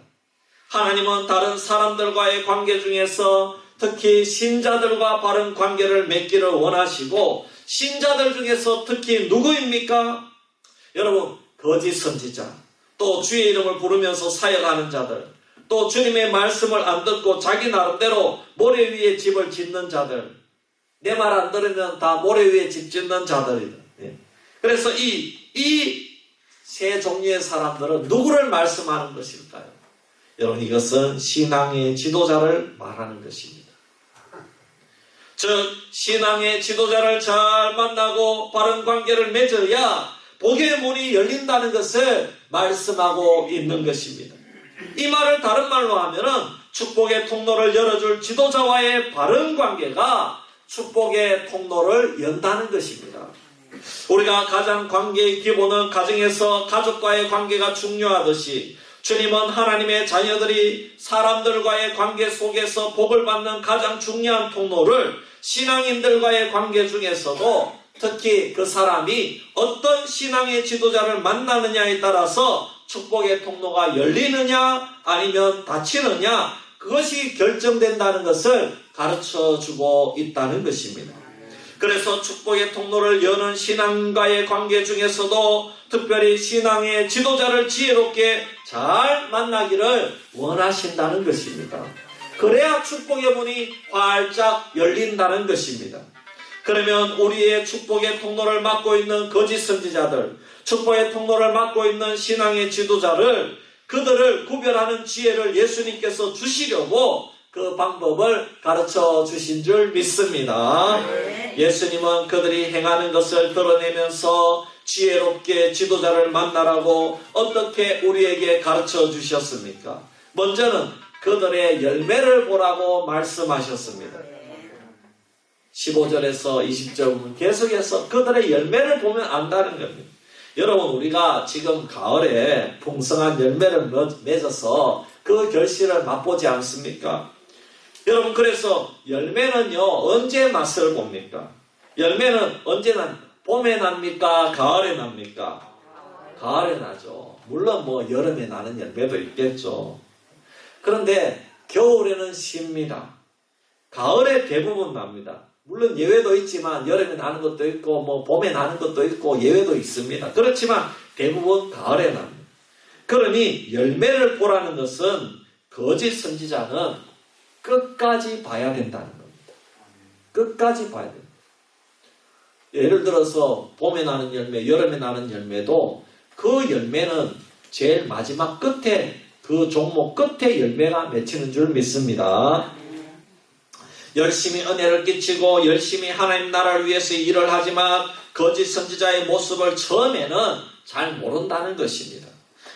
하나님은 다른 사람들과의 관계 중에서 특히 신자들과 바른 관계를 맺기를 원하시고 신자들 중에서 특히 누구입니까? 여러분 거짓 선지자, 또 주의 이름을 부르면서 사역하는 자들, 또 주님의 말씀을 안 듣고 자기 나름대로 모래 위에 집을 짓는 자들, 내 말 안 들으면 다 모래 위에 집 짓는 자들이다. 그래서 이 세 종류의 사람들은 누구를 말씀하는 것일까요? 여러분, 이것은 신앙의 지도자를 말하는 것입니다. 즉, 신앙의 지도자를 잘 만나고 바른 관계를 맺어야 복의 문이 열린다는 것을 말씀하고 있는 것입니다. 이 말을 다른 말로 하면은 축복의 통로를 열어줄 지도자와의 바른 관계가 축복의 통로를 연다는 것입니다. 우리가 가장 관계의 기본은 가정에서 가족과의 관계가 중요하듯이 주님은 하나님의 자녀들이 사람들과의 관계 속에서 복을 받는 가장 중요한 통로를 신앙인들과의 관계 중에서도 특히 그 사람이 어떤 신앙의 지도자를 만나느냐에 따라서 축복의 통로가 열리느냐 아니면 닫히느냐, 그것이 결정된다는 것을 가르쳐주고 있다는 것입니다. 그래서 축복의 통로를 여는 신앙과의 관계 중에서도 특별히 신앙의 지도자를 지혜롭게 잘 만나기를 원하신다는 것입니다. 그래야 축복의 문이 활짝 열린다는 것입니다. 그러면 우리의 축복의 통로를 막고 있는 거짓 선지자들, 축복의 통로를 막고 있는 신앙의 지도자를, 그들을 구별하는 지혜를 예수님께서 주시려고 그 방법을 가르쳐 주신 줄 믿습니다. 예수님은 그들이 행하는 것을 드러내면서 지혜롭게 지도자를 만나라고 어떻게 우리에게 가르쳐 주셨습니까? 먼저는 그들의 열매를 보라고 말씀하셨습니다. 15절에서 20절 계속해서 그들의 열매를 보면 안다는 겁니다. 여러분, 우리가 지금 가을에 풍성한 열매를 맺어서 그 결실을 맛보지 않습니까? 여러분, 그래서 열매는요, 언제 맛을 봅니까? 열매는 언제 봄에 납니까? 가을에 납니까? 가을에 나죠. 물론 뭐 여름에 나는 열매도 있겠죠. 그런데 겨울에는 쉽니다. 가을에 대부분 납니다. 물론 예외도 있지만 여름에 나는 것도 있고 뭐 봄에 나는 것도 있고 예외도 있습니다. 그렇지만 대부분 가을에 납니다. 그러니 열매를 보라는 것은 거짓 선지자는 끝까지 봐야 된다는 겁니다. 끝까지 봐야 됩니다. 예를 들어서 봄에 나는 열매, 여름에 나는 열매도 그 열매는 제일 마지막 끝에, 그 종목 끝에 열매가 맺히는 줄 믿습니다. 열심히 은혜를 끼치고 열심히 하나님 나라를 위해서 일을 하지만 거짓 선지자의 모습을 처음에는 잘 모른다는 것입니다.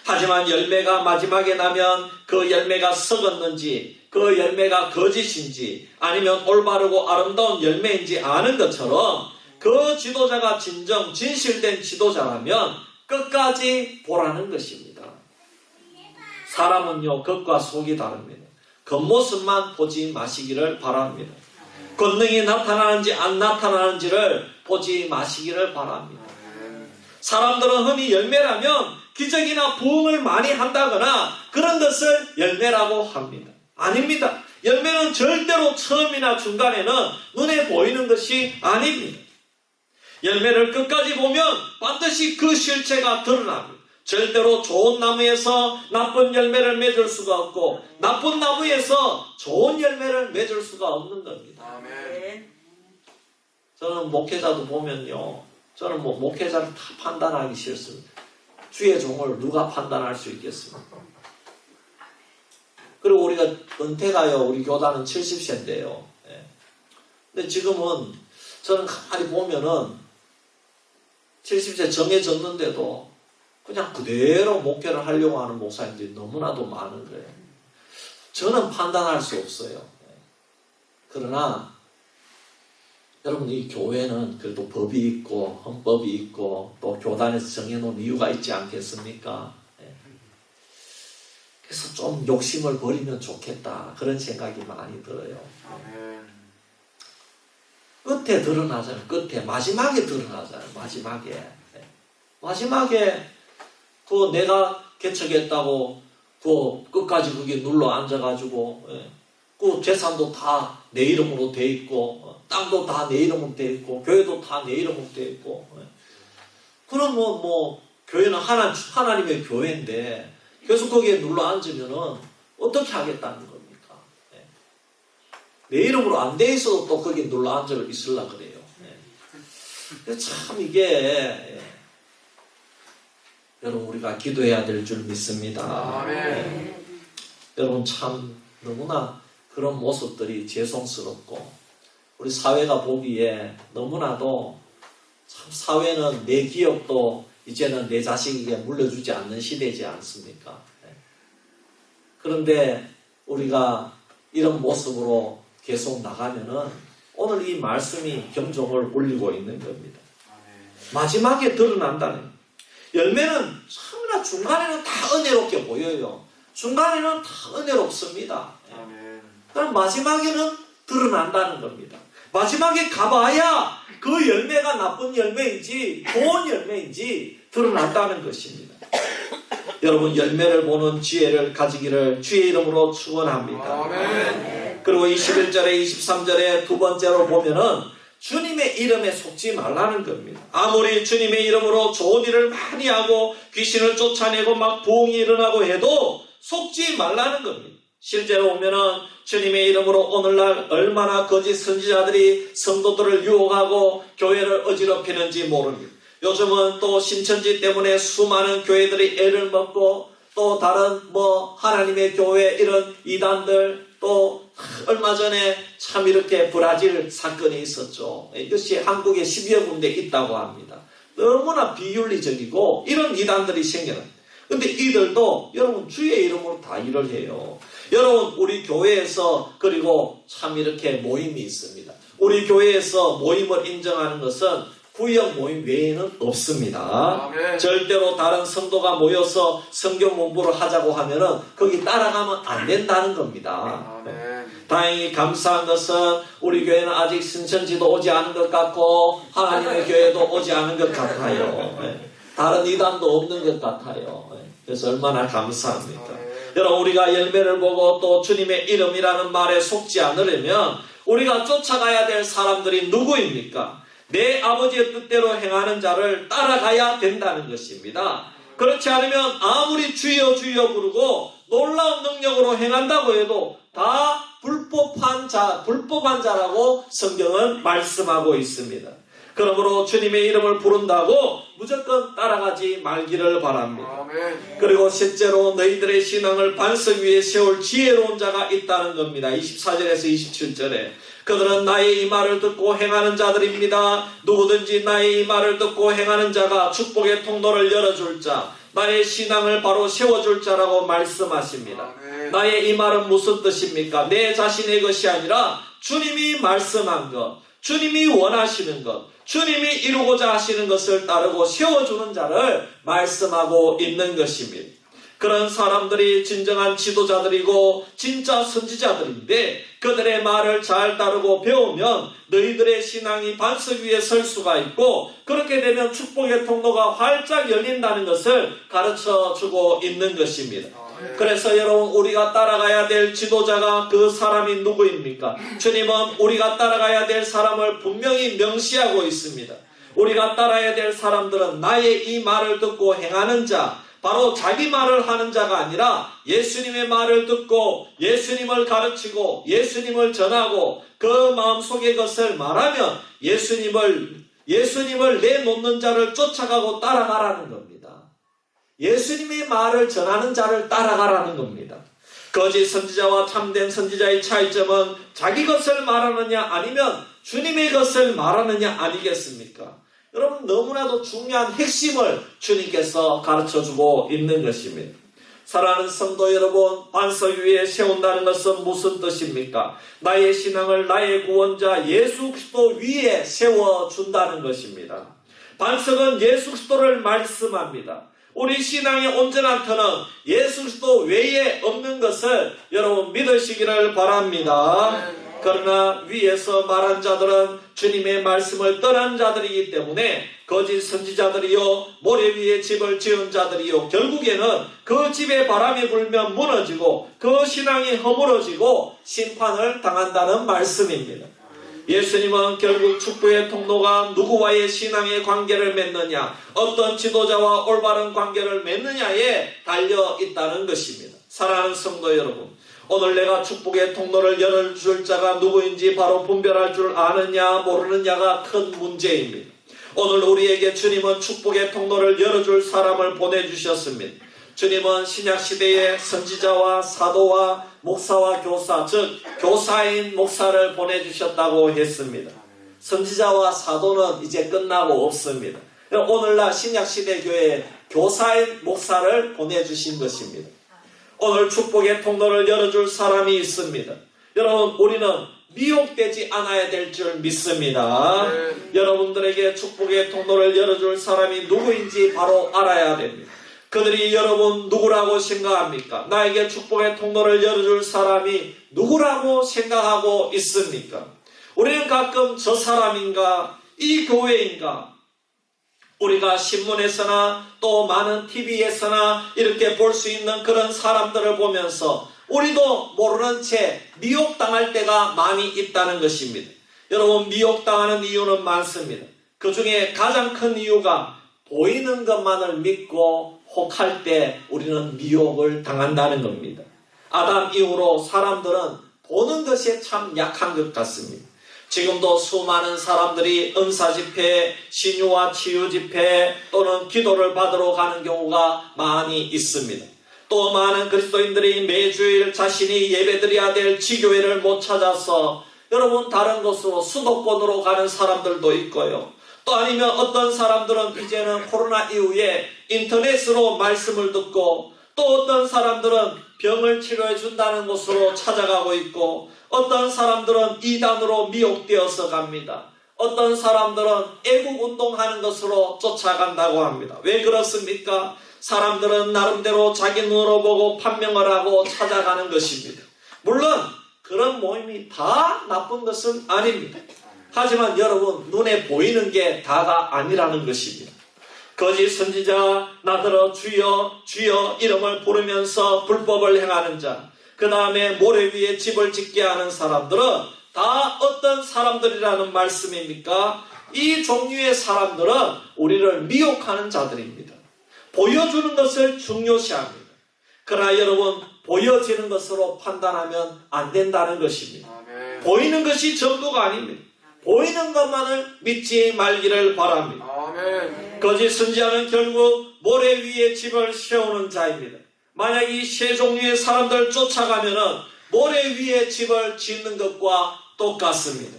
하지만 열매가 마지막에 나면 그 열매가 썩었는지, 그 열매가 거짓인지 아니면 올바르고 아름다운 열매인지 아는 것처럼 그 지도자가 진정 진실된 지도자라면 끝까지 보라는 것입니다. 사람은요, 겉과 속이 다릅니다. 겉모습만 보지 마시기를 바랍니다. 권능이 나타나는지 안 나타나는지를 보지 마시기를 바랍니다. 사람들은 흔히 열매라면 기적이나 부흥을 많이 한다거나 그런 것을 열매라고 합니다. 아닙니다. 열매는 절대로 처음이나 중간에는 눈에 보이는 것이 아닙니다. 열매를 끝까지 보면 반드시 그 실체가 드러납니다. 절대로 좋은 나무에서 나쁜 열매를 맺을 수가 없고 나쁜 나무에서 좋은 열매를 맺을 수가 없는 겁니다. 아멘. 저는 목회자도 보면요, 저는 뭐 목회자를 다 판단하기 싫습니다. 주의 종을 누가 판단할 수 있겠습니까? 그리고 우리가 은퇴가요, 우리 교단은 70세인데요. 근데 지금은 저는 가만히 보면은 70세 정해졌는데도 그냥 그대로 목회를 하려고 하는 목사님들이 너무나도 많은 거예요. 저는 판단할 수 없어요. 그러나 여러분, 이 교회는 그래도 법이 있고 헌법이 있고 또 교단에서 정해놓은 이유가 있지 않겠습니까? 그래서 좀 욕심을 버리면 좋겠다, 그런 생각이 많이 들어요. 끝에 드러나잖아요. 끝에 마지막에 드러나잖아요. 마지막에 그 내가 개척했다고 그 끝까지 그게 눌러 앉아가지고 그 재산도 다 내 이름으로 돼 있고 땅도 다 내 이름으로 돼 있고 교회도 다 내 이름으로 돼 있고 그럼 뭐 교회는 하나님의 교회인데 계속 거기에 눌러 앉으면은 어떻게 하겠다는 겁니까? 내 이름으로 안 돼 있어도 또 거기에 눌러 앉아 있으려고 그래요. 참 이게 여러분 우리가 기도해야 될 줄 믿습니다. 아멘. 여러분 참 너무나 그런 모습들이 죄송스럽고 우리 사회가 보기에 너무나도 참 사회는 내 기업도 이제는 내 자식에게 물려주지 않는 시대지 않습니까? 그런데 우리가 이런 모습으로 계속 나가면은 오늘 이 말씀이 경종을 울리고 있는 겁니다. 마지막에 드러난다는 열매는 참나 중간에는 다 은혜롭게 보여요. 중간에는 다 은혜롭습니다. 그럼 마지막에는 드러난다는 겁니다. 마지막에 가봐야 그 열매가 나쁜 열매인지 좋은 열매인지 드러난다는 것입니다. 여러분 열매를 보는 지혜를 가지기를 주의 이름으로 축원합니다. 그리고 21절에 23절에 두 번째로 보면은 주님의 이름에 속지 말라는 겁니다. 아무리 주님의 이름으로 좋은 일을 많이 하고 귀신을 쫓아내고 막 부흥이 일어나고 해도 속지 말라는 겁니다. 실제로 보면은 주님의 이름으로 오늘날 얼마나 거짓 선지자들이 성도들을 유혹하고 교회를 어지럽히는지 모릅니다. 요즘은 또 신천지 때문에 수많은 교회들이 애를 먹고 또 다른 하나님의 교회 이런 이단들 또 얼마 전에 참 이렇게 브라질 사건이 있었죠. 이것이 한국에 10여 군데 있다고 합니다. 너무나 비윤리적이고 이런 이단들이 생겨납니다. 근데 이들도 여러분 주의 이름으로 다 일을 해요. 여러분 우리 교회에서 그리고 참 이렇게 모임이 있습니다. 우리 교회에서 모임을 인정하는 것은 구역 모임 외에는 없습니다. 절대로 다른 성도가 모여서 성경 공부를 하자고 하면은 거기 따라가면 안 된다는 겁니다. 다행히 감사한 것은 우리 교회는 아직 신천지도 오지 않은 것 같고 하나님의 교회도 오지 않은 것 같아요. 다른 이단도 없는 것 같아요. 그래서 얼마나 감사합니까? 여러분 우리가 열매를 보고 또 주님의 이름이라는 말에 속지 않으려면 우리가 쫓아가야 될 사람들이 누구입니까? 내 아버지의 뜻대로 행하는 자를 따라가야 된다는 것입니다. 그렇지 않으면 아무리 주여 주여 부르고 놀라운 능력으로 행한다고 해도 다 불법한 자라고 성경은 말씀하고 있습니다. 그러므로 주님의 이름을 부른다고 무조건 따라가지 말기를 바랍니다. 그리고 실제로 너희들의 신앙을 반석 위에 세울 지혜로운 자가 있다는 겁니다. 24절에서 27절에 그들은 나의 이 말을 듣고 행하는 자들입니다. 누구든지 나의 이 말을 듣고 행하는 자가 축복의 통로를 열어줄 자, 나의 신앙을 바로 세워줄 자라고 말씀하십니다. 나의 이 말은 무슨 뜻입니까? 내 자신의 것이 아니라 주님이 말씀한 것, 주님이 원하시는 것, 주님이 이루고자 하시는 것을 따르고 세워주는 자를 말씀하고 있는 것입니다. 그런 사람들이 진정한 지도자들이고 진짜 선지자들인데 그들의 말을 잘 따르고 배우면 너희들의 신앙이 반석 위에 설 수가 있고 그렇게 되면 축복의 통로가 활짝 열린다는 것을 가르쳐주고 있는 것입니다. 그래서 여러분 우리가 따라가야 될 지도자가 그 사람이 누구입니까? 주님은 우리가 따라가야 될 사람을 분명히 명시하고 있습니다. 우리가 따라야 될 사람들은 나의 이 말을 듣고 행하는 자, 바로 자기 말을 하는 자가 아니라 예수님의 말을 듣고 예수님을 가르치고 예수님을 전하고 그 마음속의 것을 말하면 예수님을 내놓는 자를 쫓아가고 따라가라는 겁니다. 예수님의 말을 전하는 자를 따라가라는 겁니다. 거짓 선지자와 참된 선지자의 차이점은 자기 것을 말하느냐 아니면 주님의 것을 말하느냐 아니겠습니까? 여러분 너무나도 중요한 핵심을 주님께서 가르쳐주고 있는 것입니다. 사랑하는 성도 여러분, 반석 위에 세운다는 것은 무슨 뜻입니까? 나의 신앙을 나의 구원자 예수 그리스도 위에 세워준다는 것입니다. 반석은 예수 그리스도를 말씀합니다. 우리 신앙의 온전한 터는 예수 그리스도 외에 없는 것을 여러분 믿으시기를 바랍니다. 그러나 위에서 말한 자들은 주님의 말씀을 떠난 자들이기 때문에 거짓 선지자들이요 모래 위에 집을 지은 자들이요 결국에는 그 집에 바람이 불면 무너지고 그 신앙이 허물어지고 심판을 당한다는 말씀입니다. 예수님은 결국 축복의 통로가 누구와의 신앙의 관계를 맺느냐, 어떤 지도자와 올바른 관계를 맺느냐에 달려 있다는 것입니다. 사랑하는 성도 여러분, 오늘 내가 축복의 통로를 열어줄 자가 누구인지 바로 분별할 줄 아느냐 모르느냐가 큰 문제입니다. 오늘 우리에게 주님은 축복의 통로를 열어줄 사람을 보내주셨습니다. 주님은 신약시대에 선지자와 사도와 목사와 교사, 즉 교사인 목사를 보내주셨다고 했습니다. 선지자와 사도는 이제 끝나고 없습니다. 오늘날 신약시대 교회에 교사인 목사를 보내주신 것입니다. 오늘 축복의 통로를 열어줄 사람이 있습니다. 여러분, 우리는 미혹되지 않아야 될 줄 믿습니다. 여러분들에게 축복의 통로를 열어줄 사람이 누구인지 바로 알아야 됩니다. 그들이 여러분 누구라고 생각합니까? 나에게 축복의 통로를 열어줄 사람이 누구라고 생각하고 있습니까? 우리는 가끔 저 사람인가, 이 교회인가, 우리가 신문에서나 또 많은 TV에서나 이렇게 볼 수 있는 그런 사람들을 보면서 우리도 모르는 채 미혹당할 때가 많이 있다는 것입니다. 여러분, 미혹당하는 이유는 많습니다. 그 중에 가장 큰 이유가 보이는 것만을 믿고 혹할 때 우리는 미혹을 당한다는 겁니다. 아담 이후로 사람들은 보는 것에 참 약한 것 같습니다. 지금도 수많은 사람들이 은사 집회, 신유와 치유 집회 또는 기도를 받으러 가는 경우가 많이 있습니다. 또 많은 그리스도인들이 매주일 자신이 예배드려야 될 지교회를 못 찾아서 여러분 다른 곳으로 수도권으로 가는 사람들도 있고요. 또 아니면 어떤 사람들은 이제는 코로나 이후에 인터넷으로 말씀을 듣고 또 어떤 사람들은 병을 치료해 준다는 곳으로 찾아가고 있고 어떤 사람들은 이단으로 미혹되어서 갑니다. 어떤 사람들은 애국운동하는 것으로 쫓아간다고 합니다. 왜 그렇습니까? 사람들은 나름대로 자기 눈으로 보고 판명을 하고 찾아가는 것입니다. 물론 그런 모임이 다 나쁜 것은 아닙니다. 하지만 여러분, 눈에 보이는 게 다가 아니라는 것입니다. 거짓 선지자 나더러 주여 주여 이름을 부르면서 불법을 행하는 자, 그 다음에 모래 위에 집을 짓게 하는 사람들은 다 어떤 사람들이라는 말씀입니까? 이 종류의 사람들은 우리를 미혹하는 자들입니다. 보여주는 것을 중요시합니다. 그러나 여러분, 보여지는 것으로 판단하면 안 된다는 것입니다. 보이는 것이 전부가 아닙니다. 보이는 것만을 믿지 말기를 바랍니다. 거짓 선지자는 결국 모래 위에 집을 세우는 자입니다. 만약 이 세 종류의 사람들 쫓아가면은 모래 위에 집을 짓는 것과 똑같습니다.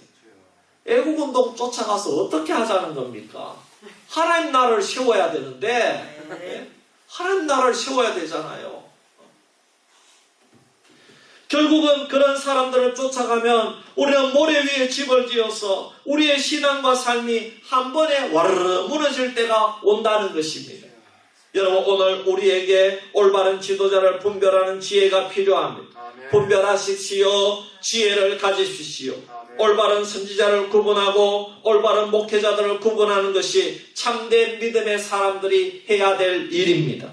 애국운동 쫓아가서 어떻게 하자는 겁니까? 하나님 나라를 세워야 되는데 하나님 나라를 세워야 되잖아요. 결국은 그런 사람들을 쫓아가면 우리는 모래 위에 집을 지어서 우리의 신앙과 삶이 한 번에 와르르 무너질 때가 온다는 것입니다. 여러분, 오늘 우리에게 올바른 지도자를 분별하는 지혜가 필요합니다. 분별하십시오. 지혜를 가지십시오. 올바른 선지자를 구분하고 올바른 목회자들을 구분하는 것이 참된 믿음의 사람들이 해야 될 일입니다.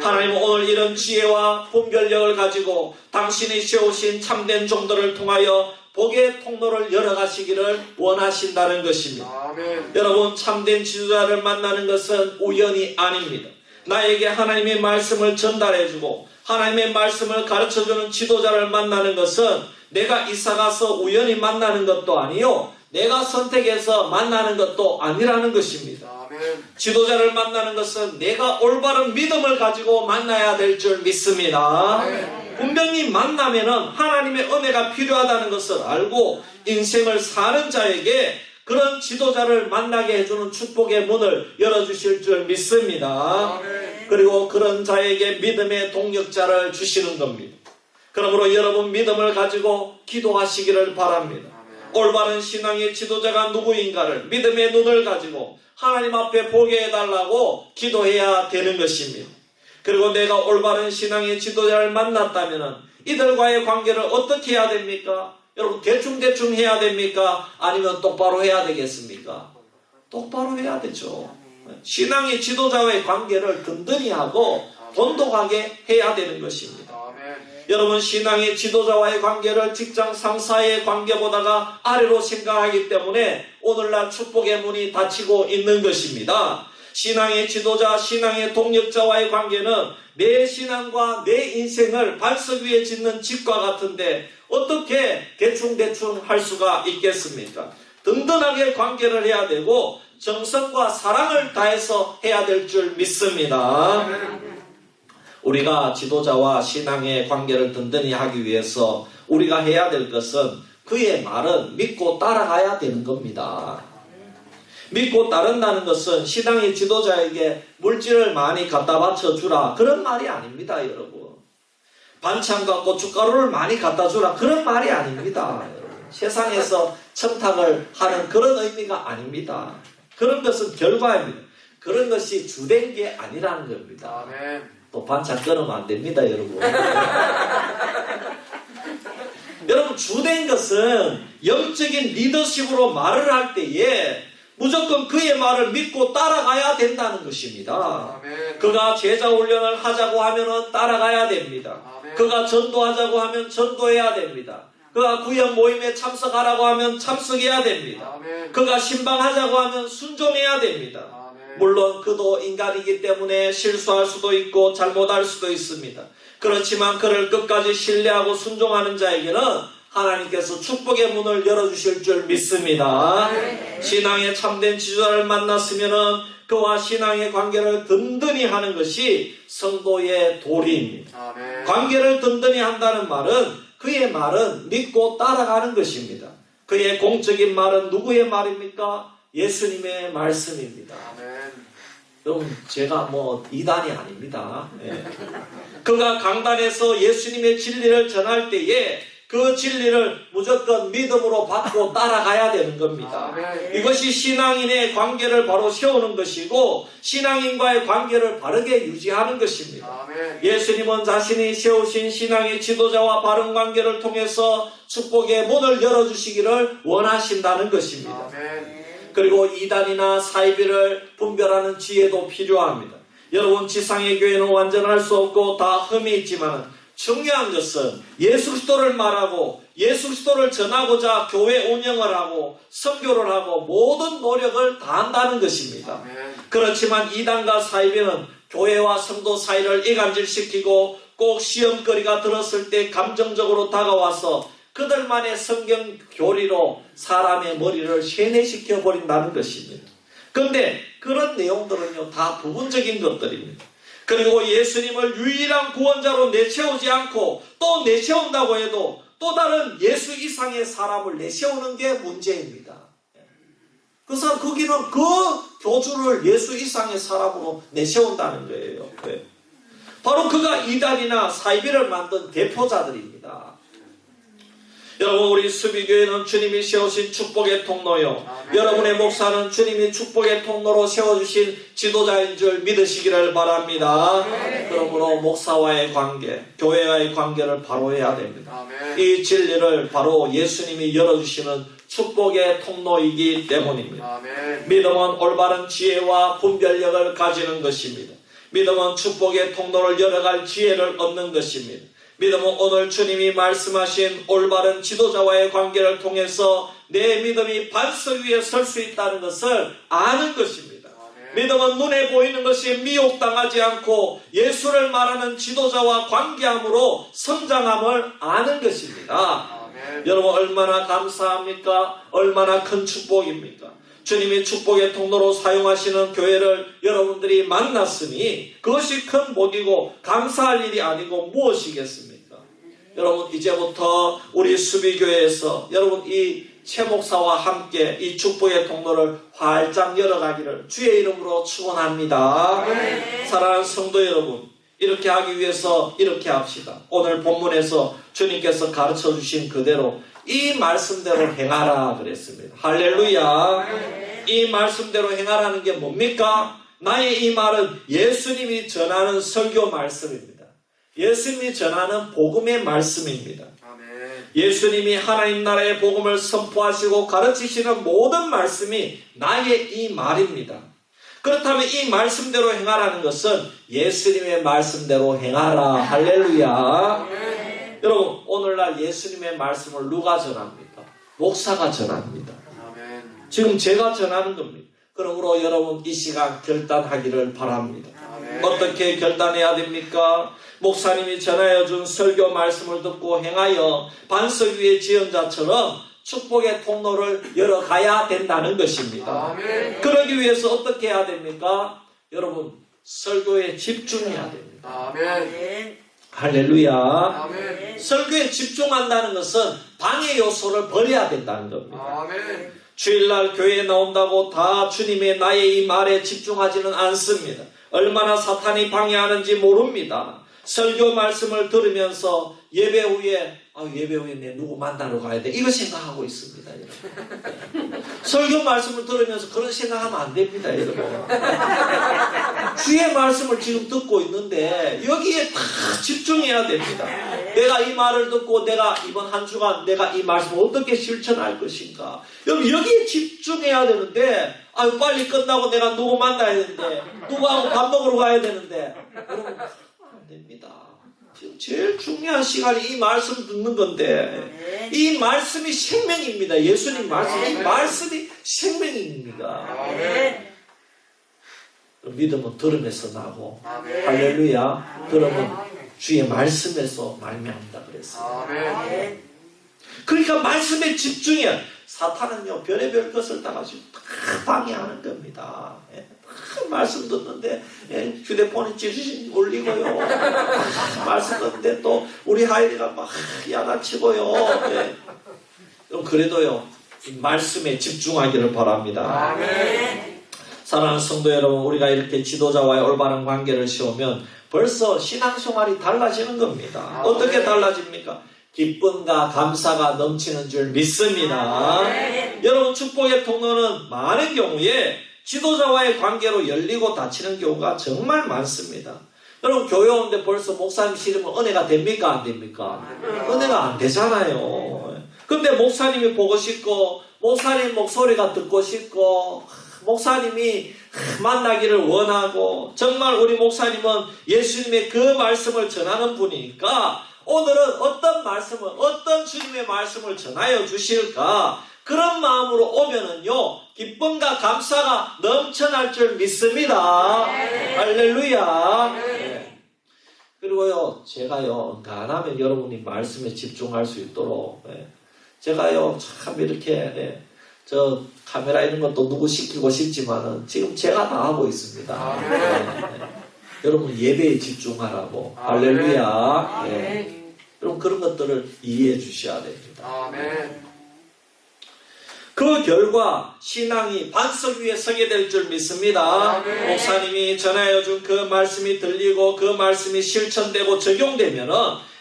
하나님은 오늘 이런 지혜와 분별력을 가지고 당신이 세우신 참된 종들을 통하여 복의 통로를 열어가시기를 원하신다는 것입니다. 여러분, 참된 지도자를 만나는 것은 우연이 아닙니다. 나에게 하나님의 말씀을 전달해주고 하나님의 말씀을 가르쳐주는 지도자를 만나는 것은 내가 이사가서 우연히 만나는 것도 아니요, 내가 선택해서 만나는 것도 아니라는 것입니다. 지도자를 만나는 것은 내가 올바른 믿음을 가지고 만나야 될 줄 믿습니다. 분명히 만나면은 하나님의 은혜가 필요하다는 것을 알고 인생을 사는 자에게 그런 지도자를 만나게 해주는 축복의 문을 열어주실 줄 믿습니다. 그리고 그런 자에게 믿음의 동력자를 주시는 겁니다. 그러므로 여러분 믿음을 가지고 기도하시기를 바랍니다. 올바른 신앙의 지도자가 누구인가를 믿음의 눈을 가지고 하나님 앞에 보게 해달라고 기도해야 되는 것입니다. 그리고 내가 올바른 신앙의 지도자를 만났다면 이들과의 관계를 어떻게 해야 됩니까? 여러분, 대충대충 해야 됩니까? 아니면 똑바로 해야 되겠습니까? 똑바로 해야 되죠. 신앙의 지도자와의 관계를 든든히 하고 돈독하게 해야 되는 것입니다. 여러분, 신앙의 지도자와의 관계를 직장 상사의 관계보다가 아래로 생각하기 때문에 오늘날 축복의 문이 닫히고 있는 것입니다. 신앙의 지도자, 신앙의 동력자와의 관계는 내 신앙과 내 인생을 반석 위에 짓는 집과 같은데 어떻게 대충대충 할 수가 있겠습니까? 든든하게 관계를 해야 되고 정성과 사랑을 다해서 해야 될 줄 믿습니다. 우리가 지도자와 신앙의 관계를 든든히 하기 위해서 우리가 해야 될 것은 그의 말은 믿고 따라가야 되는 겁니다. 믿고 따른다는 것은 신앙의 지도자에게 물질을 많이 갖다 바쳐주라 그런 말이 아닙니다, 여러분. 반찬과 고춧가루를 많이 갖다 주라 그런 말이 아닙니다, 여러분. 세상에서 청탁을 하는 그런 의미가 아닙니다. 그런 것은 결과입니다. 그런 것이 주된 게 아니라는 겁니다. 또 반찬 끊으면 안 됩니다, 여러분. 여러분, 주된 것은 영적인 리더십으로 말을 할 때에 무조건 그의 말을 믿고 따라가야 된다는 것입니다. 그가 제자 훈련을 하자고 하면 따라가야 됩니다. 그가 전도하자고 하면 전도해야 됩니다. 그가 구역 모임에 참석하라고 하면 참석해야 됩니다. 그가 신방하자고 하면 순종해야 됩니다. 물론 그도 인간이기 때문에 실수할 수도 있고 잘못할 수도 있습니다. 그렇지만 그를 끝까지 신뢰하고 순종하는 자에게는 하나님께서 축복의 문을 열어주실 줄 믿습니다. 신앙의 참된 지도자를 만났으면 그와 신앙의 관계를 든든히 하는 것이 성도의 도리입니다. 관계를 든든히 한다는 말은 그의 말은 믿고 따라가는 것입니다. 그의 공적인 말은 누구의 말입니까? 예수님의 말씀입니다. 여러분, 제가 이단이 아닙니다. 그가 강단에서 예수님의 진리를 전할 때에 그 진리를 무조건 믿음으로 받고 따라가야 되는 겁니다. 이것이 신앙인의 관계를 바로 세우는 것이고 신앙인과의 관계를 바르게 유지하는 것입니다. 예수님은 자신이 세우신 신앙의 지도자와 바른 관계를 통해서 축복의 문을 열어주시기를 원하신다는 것입니다. 그리고 이단이나 사이비를 분별하는 지혜도 필요합니다. 여러분, 지상의 교회는 완전할 수 없고 다 흠이 있지만 중요한 것은 예수 그리스도를 말하고 예수 그리스도를 전하고자 교회 운영을 하고 선교를 하고 모든 노력을 다한다는 것입니다. 그렇지만 이단과 사이비는 교회와 성도 사이를 이간질시키고 꼭 시험거리가 들었을 때 감정적으로 다가와서 그들만의 성경 교리로 사람의 머리를 세뇌시켜 버린다는 것입니다. 그런데 그런 내용들은요, 다 부분적인 것들입니다. 그리고 예수님을 유일한 구원자로 내세우지 않고 또 내세운다고 해도 또 다른 예수 이상의 사람을 내세우는 게 문제입니다. 그래서 거기는 그 교주를 예수 이상의 사람으로 내세운다는 거예요. 바로 그가 이단이나 사이비를 만든 대표자들입니다. 여러분, 우리 수비교회는 주님이 세우신 축복의 통로요. 여러분의 목사는 주님이 축복의 통로로 세워주신 지도자인 줄 믿으시기를 바랍니다. 그러므로 목사와의 관계, 교회와의 관계를 바로 해야 됩니다. 이 진리를 바로 예수님이 열어주시는 축복의 통로이기 때문입니다. 믿음은 올바른 지혜와 분별력을 가지는 것입니다. 믿음은 축복의 통로를 열어갈 지혜를 얻는 것입니다. 믿음은 오늘 주님이 말씀하신 올바른 지도자와의 관계를 통해서 내 믿음이 반석 위에 설 수 있다는 것을 아는 것입니다. 믿음은 눈에 보이는 것이 미혹당하지 않고 예수를 말하는 지도자와 관계함으로 성장함을 아는 것입니다. 여러분, 얼마나 감사합니까? 얼마나 큰 축복입니까? 주님이 축복의 통로로 사용하시는 교회를 여러분들이 만났으니 그것이 큰 복이고 감사할 일이 아니고 무엇이겠습니까? 여러분, 이제부터 우리 수비교회에서 여러분 이 최 목사와 함께 이 축복의 통로를 활짝 열어가기를 주의 이름으로 축원합니다. 사랑하는 성도 여러분, 이렇게 하기 위해서 이렇게 합시다. 오늘 본문에서 주님께서 가르쳐 주신 그대로 이 말씀대로 행하라 그랬습니다. 할렐루야. 이 말씀대로 행하라는 게 뭡니까? 나의 이 말은 예수님이 전하는 설교 말씀입니다. 예수님이 전하는 복음의 말씀입니다. 예수님이 하나님 나라의 복음을 선포하시고 가르치시는 모든 말씀이 나의 이 말입니다. 그렇다면 이 말씀대로 행하라는 것은 예수님의 말씀대로 행하라. 할렐루야. 여러분, 오늘날 예수님의 말씀을 누가 전합니까? 목사가 전합니다. 지금 제가 전하는 겁니다. 그러므로 여러분 이 시간 결단하기를 바랍니다. 어떻게 결단해야 됩니까? 목사님이 전하여 준 설교 말씀을 듣고 행하여 반석 위에 지은 자처럼 축복의 통로를 열어가야 된다는 것입니다. 그러기 위해서 어떻게 해야 됩니까? 여러분, 설교에 집중해야 됩니다. 할렐루야. 설교에 집중한다는 것은 방해 요소를 버려야 된다는 겁니다. 주일날 교회에 나온다고 다 주님의 나의 이 말에 집중하지는 않습니다. 얼마나 사탄이 방해하는지 모릅니다. 설교 말씀을 들으면서 예배 후에 내 누구 만나러 가야 돼, 이거 생각하고 있습니다, 여러분. 설교 말씀을 들으면서 그런 생각하면 안 됩니다, 여러분. 주의 말씀을 지금 듣고 있는데 여기에 다 집중해야 됩니다. 내가 이 말을 듣고 내가 이번 한 주간 내가 이 말씀을 어떻게 실천할 것인가, 여러분 여기에 집중해야 되는데, 빨리 끝나고 내가 누구 만나야 되는데, 누구하고 밥 먹으러 가야 되는데, 여러분 안 됩니다. 지금 제일 중요한 시간이 이 말씀 듣는 건데, 이 말씀이 생명입니다. 예수님 말씀, 이 말씀이 생명입니다. 믿음은 들음에서 나고, 할렐루야. 들음은 주의 말씀에서 말미암다 그랬어요. 그러니까 말씀에 집중해야. 사탄은요, 별의별 것을 다 가지고 다 방해하는 겁니다. 말씀 듣는데 휴대폰에 찌르시 올리고요. 말씀 듣는데 또 우리 하이리가 막 야단치고요. 그래도요, 말씀에 집중하기를 바랍니다. 사랑하는 성도 여러분, 우리가 이렇게 지도자와의 올바른 관계를 세우면 벌써 신앙생활이 달라지는 겁니다. 어떻게 달라집니까? 기쁨과 감사가 넘치는 줄 믿습니다. 여러분, 축복의 통로는 많은 경우에 지도자와의 관계로 열리고 닫히는 경우가 정말 많습니다. 여러분, 교회 오는데 벌써 목사님 싫으면 은혜가 됩니까? 안 됩니까? 은혜가 안 되잖아요. 근데 목사님이 보고 싶고, 목사님 목소리가 듣고 싶고, 목사님이 만나기를 원하고, 정말 우리 목사님은 예수님의 그 말씀을 전하는 분이니까 오늘은 어떤 말씀을, 어떤 주님의 말씀을 전하여 주실까, 그런 마음으로 오면은요, 기쁨과 감사가 넘쳐날 줄 믿습니다. 할렐루야. 그리고요, 제가요, 간하면 여러분이 말씀에 집중할 수 있도록, 제가요, 참 이렇게, 저 카메라 이런 것도 누구 시키고 싶지만은 지금 제가 다 하고 있습니다. 여러분 예배에 집중하라고. 할렐루야. 여러분 그런 것들을 이해해 주셔야 됩니다. 그 결과 신앙이 반석 위에 서게 될 줄 믿습니다. 목사님이 전하여 준 그 말씀이 들리고 그 말씀이 실천되고 적용되면은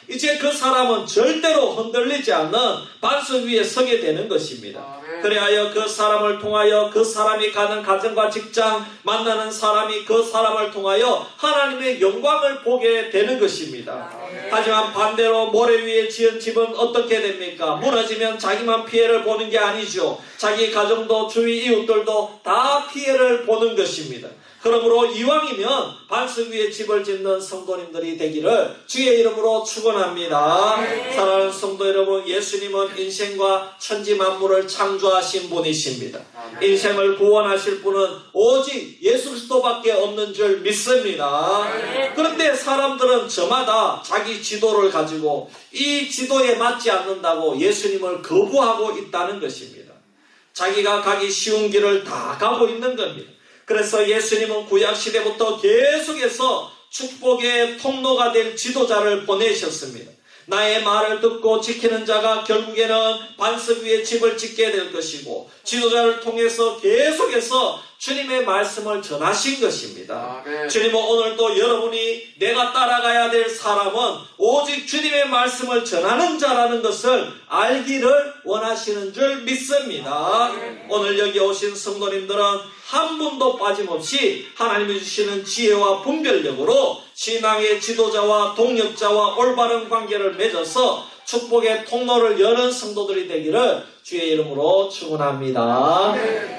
이제 그 사람은 절대로 흔들리지 않는 반석 위에 서게 되는 것입니다. 그래야 그 사람을 통하여 그 사람이 가는 가정과 직장, 만나는 사람이 그 사람을 통하여 하나님의 영광을 보게 되는 것입니다. 하지만 반대로 모래 위에 지은 집은 어떻게 됩니까? 무너지면 자기만 피해를 보는 게 아니죠. 자기 가정도 주위 이웃들도 다 피해를 보는 것입니다. 그러므로 이왕이면 반석 위에 집을 짓는 성도님들이 되기를 주의 이름으로 축원합니다. 사랑하는 성도 여러분, 예수님은 인생과 천지 만물을 창조하신 분이십니다. 인생을 구원하실 분은 오직 예수 그리스도밖에 없는 줄 믿습니다. 그런데 사람들은 저마다 자기 지도를 가지고 이 지도에 맞지 않는다고 예수님을 거부하고 있다는 것입니다. 자기가 가기 쉬운 길을 다 가고 있는 겁니다. 그래서 예수님은 구약시대부터 계속해서 축복의 통로가 될 지도자를 보내셨습니다. 나의 말을 듣고 지키는 자가 결국에는 반석 위에 집을 짓게 될 것이고, 지도자를 통해서 계속해서 주님의 말씀을 전하신 것입니다. 주님은 오늘도 여러분이 내가 따라가야 될 사람은 오직 주님의 말씀을 전하는 자라는 것을 알기를 원하시는 줄 믿습니다. 오늘 여기 오신 성도님들은 한 분도 빠짐없이 하나님이 주시는 지혜와 분별력으로 신앙의 지도자와 동역자와 올바른 관계를 맺어서 축복의 통로를 여는 성도들이 되기를 주의 이름으로 축원합니다.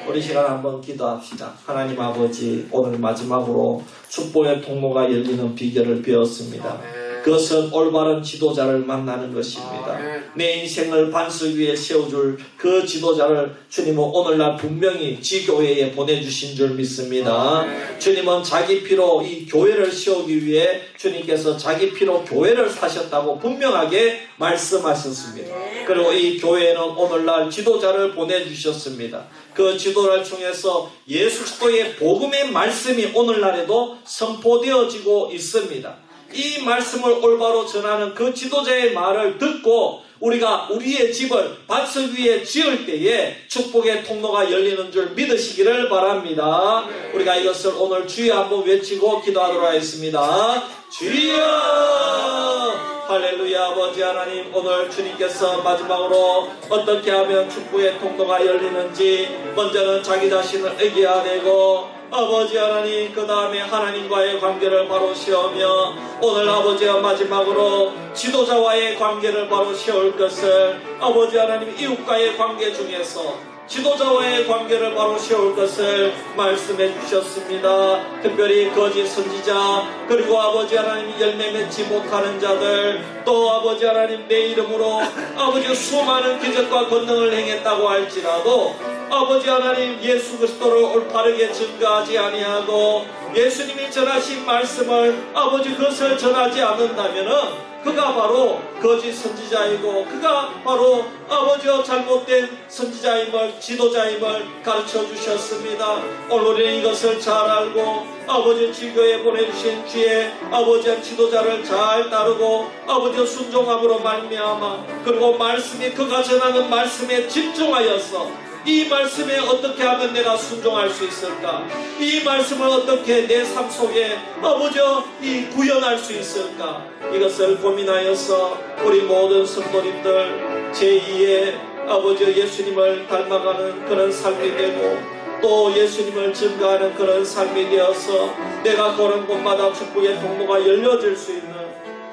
우리 시간 한번 기도합시다. 하나님 아버지, 오늘 마지막으로 축복의 통로가 열리는 비결을 배웠습니다. 그것은 올바른 지도자를 만나는 것입니다. 내 인생을 반석 위에 세워줄 그 지도자를 주님은 오늘날 분명히 지교회에 보내주신 줄 믿습니다. 주님은 자기 피로 이 교회를 세우기 위해 주님께서 자기 피로 교회를 사셨다고 분명하게 말씀하셨습니다. 그리고 이 교회는 오늘날 지도자를 보내주셨습니다. 그 지도를 통해서 예수 그리스도의 복음의 말씀이 오늘날에도 선포되어지고 있습니다. 이 말씀을 올바로 전하는 그 지도자의 말을 듣고 우리가 우리의 집을 밭을 위에 지을 때에 축복의 통로가 열리는 줄 믿으시기를 바랍니다. 우리가 이것을 오늘 주여 한번 외치고 기도하도록 하겠습니다. 주여! 할렐루야. 아버지 하나님, 오늘 주님께서 마지막으로 어떻게 하면 축복의 통로가 열리는지 먼저는 자기 자신을 의기하되고 아버지 하나님, 그 다음에 하나님과의 관계를 바로 세우며 오늘 아버지와 마지막으로 지도자와의 관계를 바로 세울 것을 아버지 하나님, 이웃과의 관계 중에서 지도자와의 관계를 바로 세울 것을 말씀해 주셨습니다. 특별히 거짓 선지자, 그리고 아버지 하나님 열매 맺지 못하는 자들, 또 아버지 하나님 내 이름으로 아버지 수많은 기적과 권능을 행했다고 할지라도 아버지 하나님 예수 그리스도를 올바르게 증거하지 아니하고 예수님이 전하신 말씀을 아버지 그것을 전하지 않는다면은 그가 바로 거짓 선지자이고 그가 바로 아버지와 잘못된 선지자임을 지도자임을 가르쳐 주셨습니다. 오늘 우리는 이것을 잘 알고 아버지 지교에 보내주신 주의 아버지의 지도자를 잘 따르고 아버지의 순종함으로 말미암아 그리고 말씀이 그가 전하는 말씀에 집중하여서 이 말씀에 어떻게 하면 내가 순종할 수 있을까? 이 말씀을 어떻게 내 삶 속에 아버지여 이 구현할 수 있을까? 이것을 고민하여서 우리 모든 성도님들 제2의 아버지 예수님을 닮아가는 그런 삶이 되고 또 예수님을 증거하는 그런 삶이 되어서 내가 걸은 곳마다 축복의 통로가 열려질 수 있는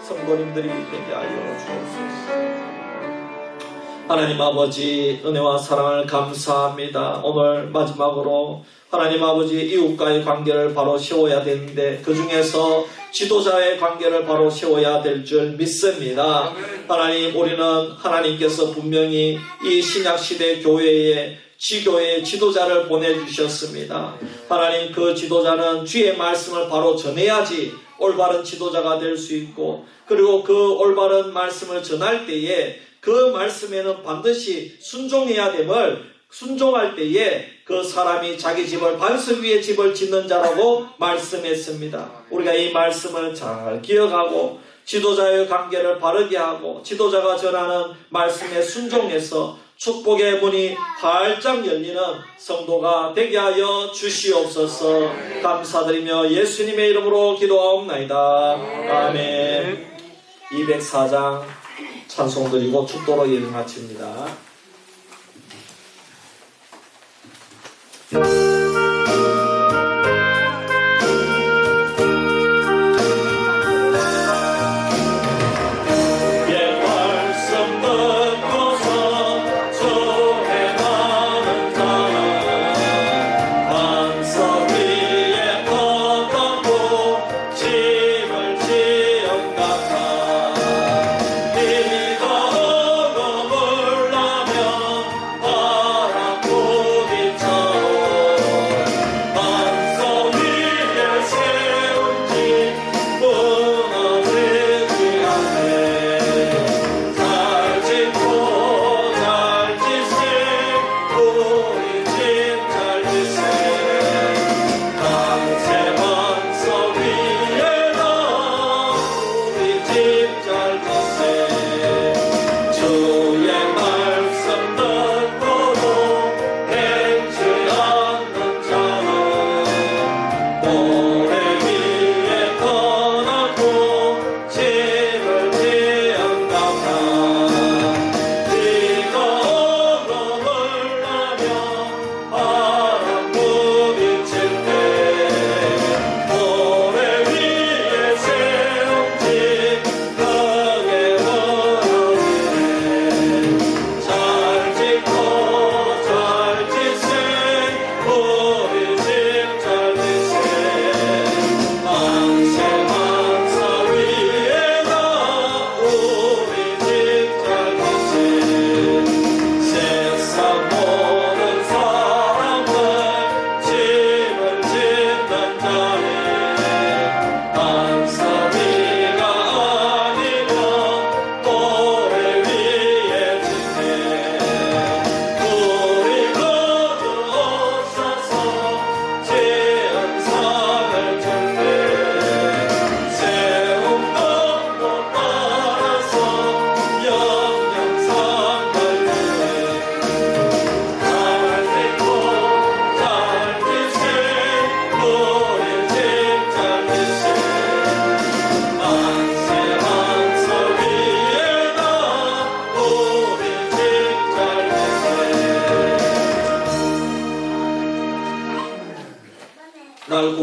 성도님들이 되게 하여 주옵소서. 하나님 아버지 은혜와 사랑을 감사합니다. 오늘 마지막으로 하나님 아버지 이웃과의 관계를 바로 세워야 되는데 그 중에서 지도자의 관계를 바로 세워야 될 줄 믿습니다. 하나님, 우리는 하나님께서 분명히 이 신약시대 교회에 지교회의 지도자를 보내주셨습니다. 하나님, 그 지도자는 주의 말씀을 바로 전해야지 올바른 지도자가 될 수 있고 그리고 그 올바른 말씀을 전할 때에 그 말씀에는 반드시 순종해야 됨을 순종할 때에 그 사람이 자기 집을 반석 위에 집을 짓는 자라고 말씀했습니다. 우리가 이 말씀을 잘 기억하고 지도자의 관계를 바르게 하고 지도자가 전하는 말씀에 순종해서 축복의 문이 활짝 열리는 성도가 되게 하여 주시옵소서. 감사드리며 예수님의 이름으로 기도하옵나이다. 아멘. 204장 찬송 드리고 축도로 예배 마칩니다.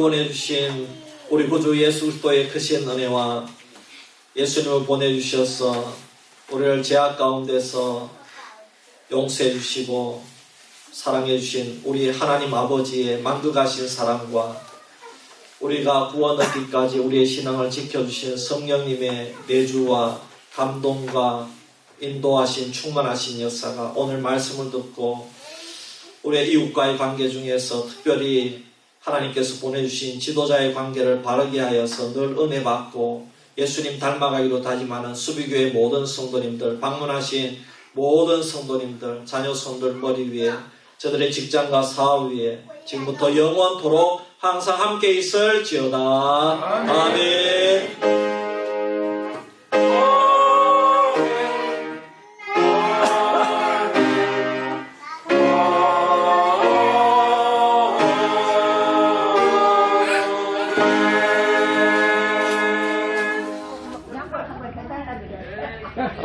보내주신 우리 구주 예수 그리스도의 크신 은혜와 예수님을 보내주셔서 우리를 죄악 가운데서 용서해 주시고 사랑해 주신 우리 하나님 아버지의 만극하신 사랑과 우리가 구원 얻기까지 우리의 신앙을 지켜주신 성령님의 내주와 감동과 인도하신 충만하신 역사가 오늘 말씀을 듣고 우리의 이웃과의 관계 중에서 특별히 하나님께서 보내주신 지도자의 관계를 바르게 하여서 늘 은혜 받고 예수님 닮아가기로 다짐하는 수비교회 모든 성도님들, 방문하신 모든 성도님들, 자녀손들 머리 위에 저들의 직장과 사업 위에 지금부터 영원토록 항상 함께 있을지어다. 아멘.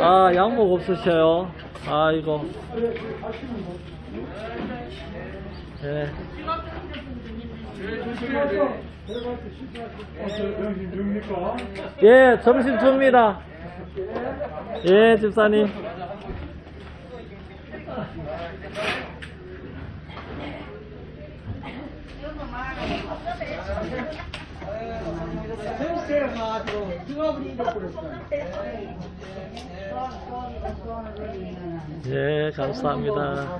아, 양복 없으셔요. 아이고. 예. 예, 점심 줍니다. 예, 집사님. 예, 감사합니다.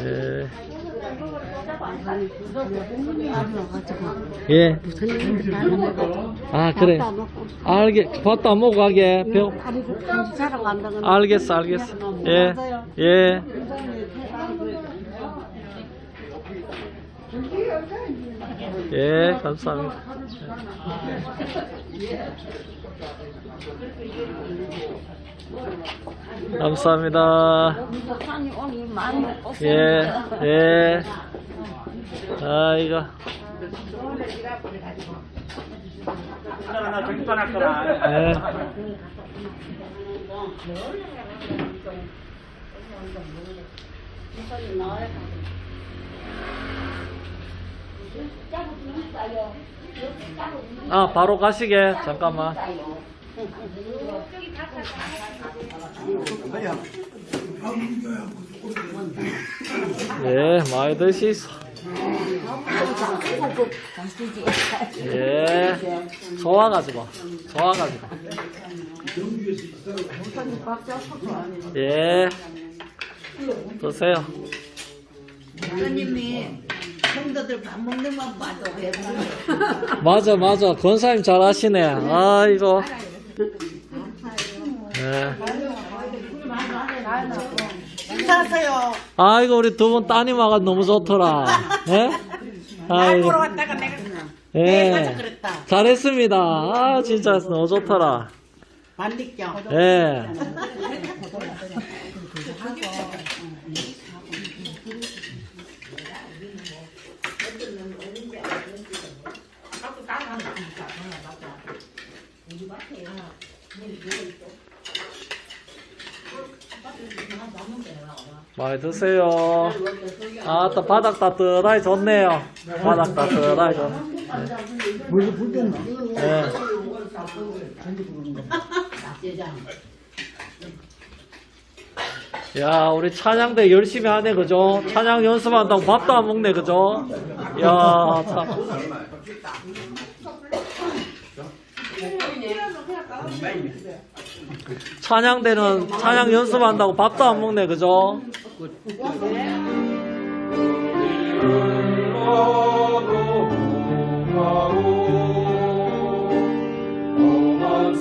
예. 예. 아, 그래. 밥도 안 먹고 가게. 알겠어, 알겠어. 예, 예. 예, 감사합니다. 감사합니다. 예, 예. 아이고. 예. 아, 바로 가시게. 잠깐만. 예, 많이 드시소. 예, 좋아가지고. 예, 드세요. 하나님이 성도들 밥 먹는 만 봐도 배부르. 맞아. 권사님 잘 하시네. 아이고. 예. 식사하세요. 아이고, 우리 두 분 따님아가 너무 좋더라. 예? 아이고. 보러 왔다가 내가 예. 가서 그랬다. 잘했습니다. 아, 진짜 너무 좋더라. 반딧경. 예. 많이 드세요. 아, 또 바닥 따뜻하게 좋네요. 바닥 따뜻하게 좋네. 예. 야, 우리 찬양대 열심히 하네, 그죠? 찬양 연습한다고 밥도 안 먹네, 그죠? 야, 참. 찬양대는 찬양 연습한다고 밥도 안 먹네, 그죠? 험한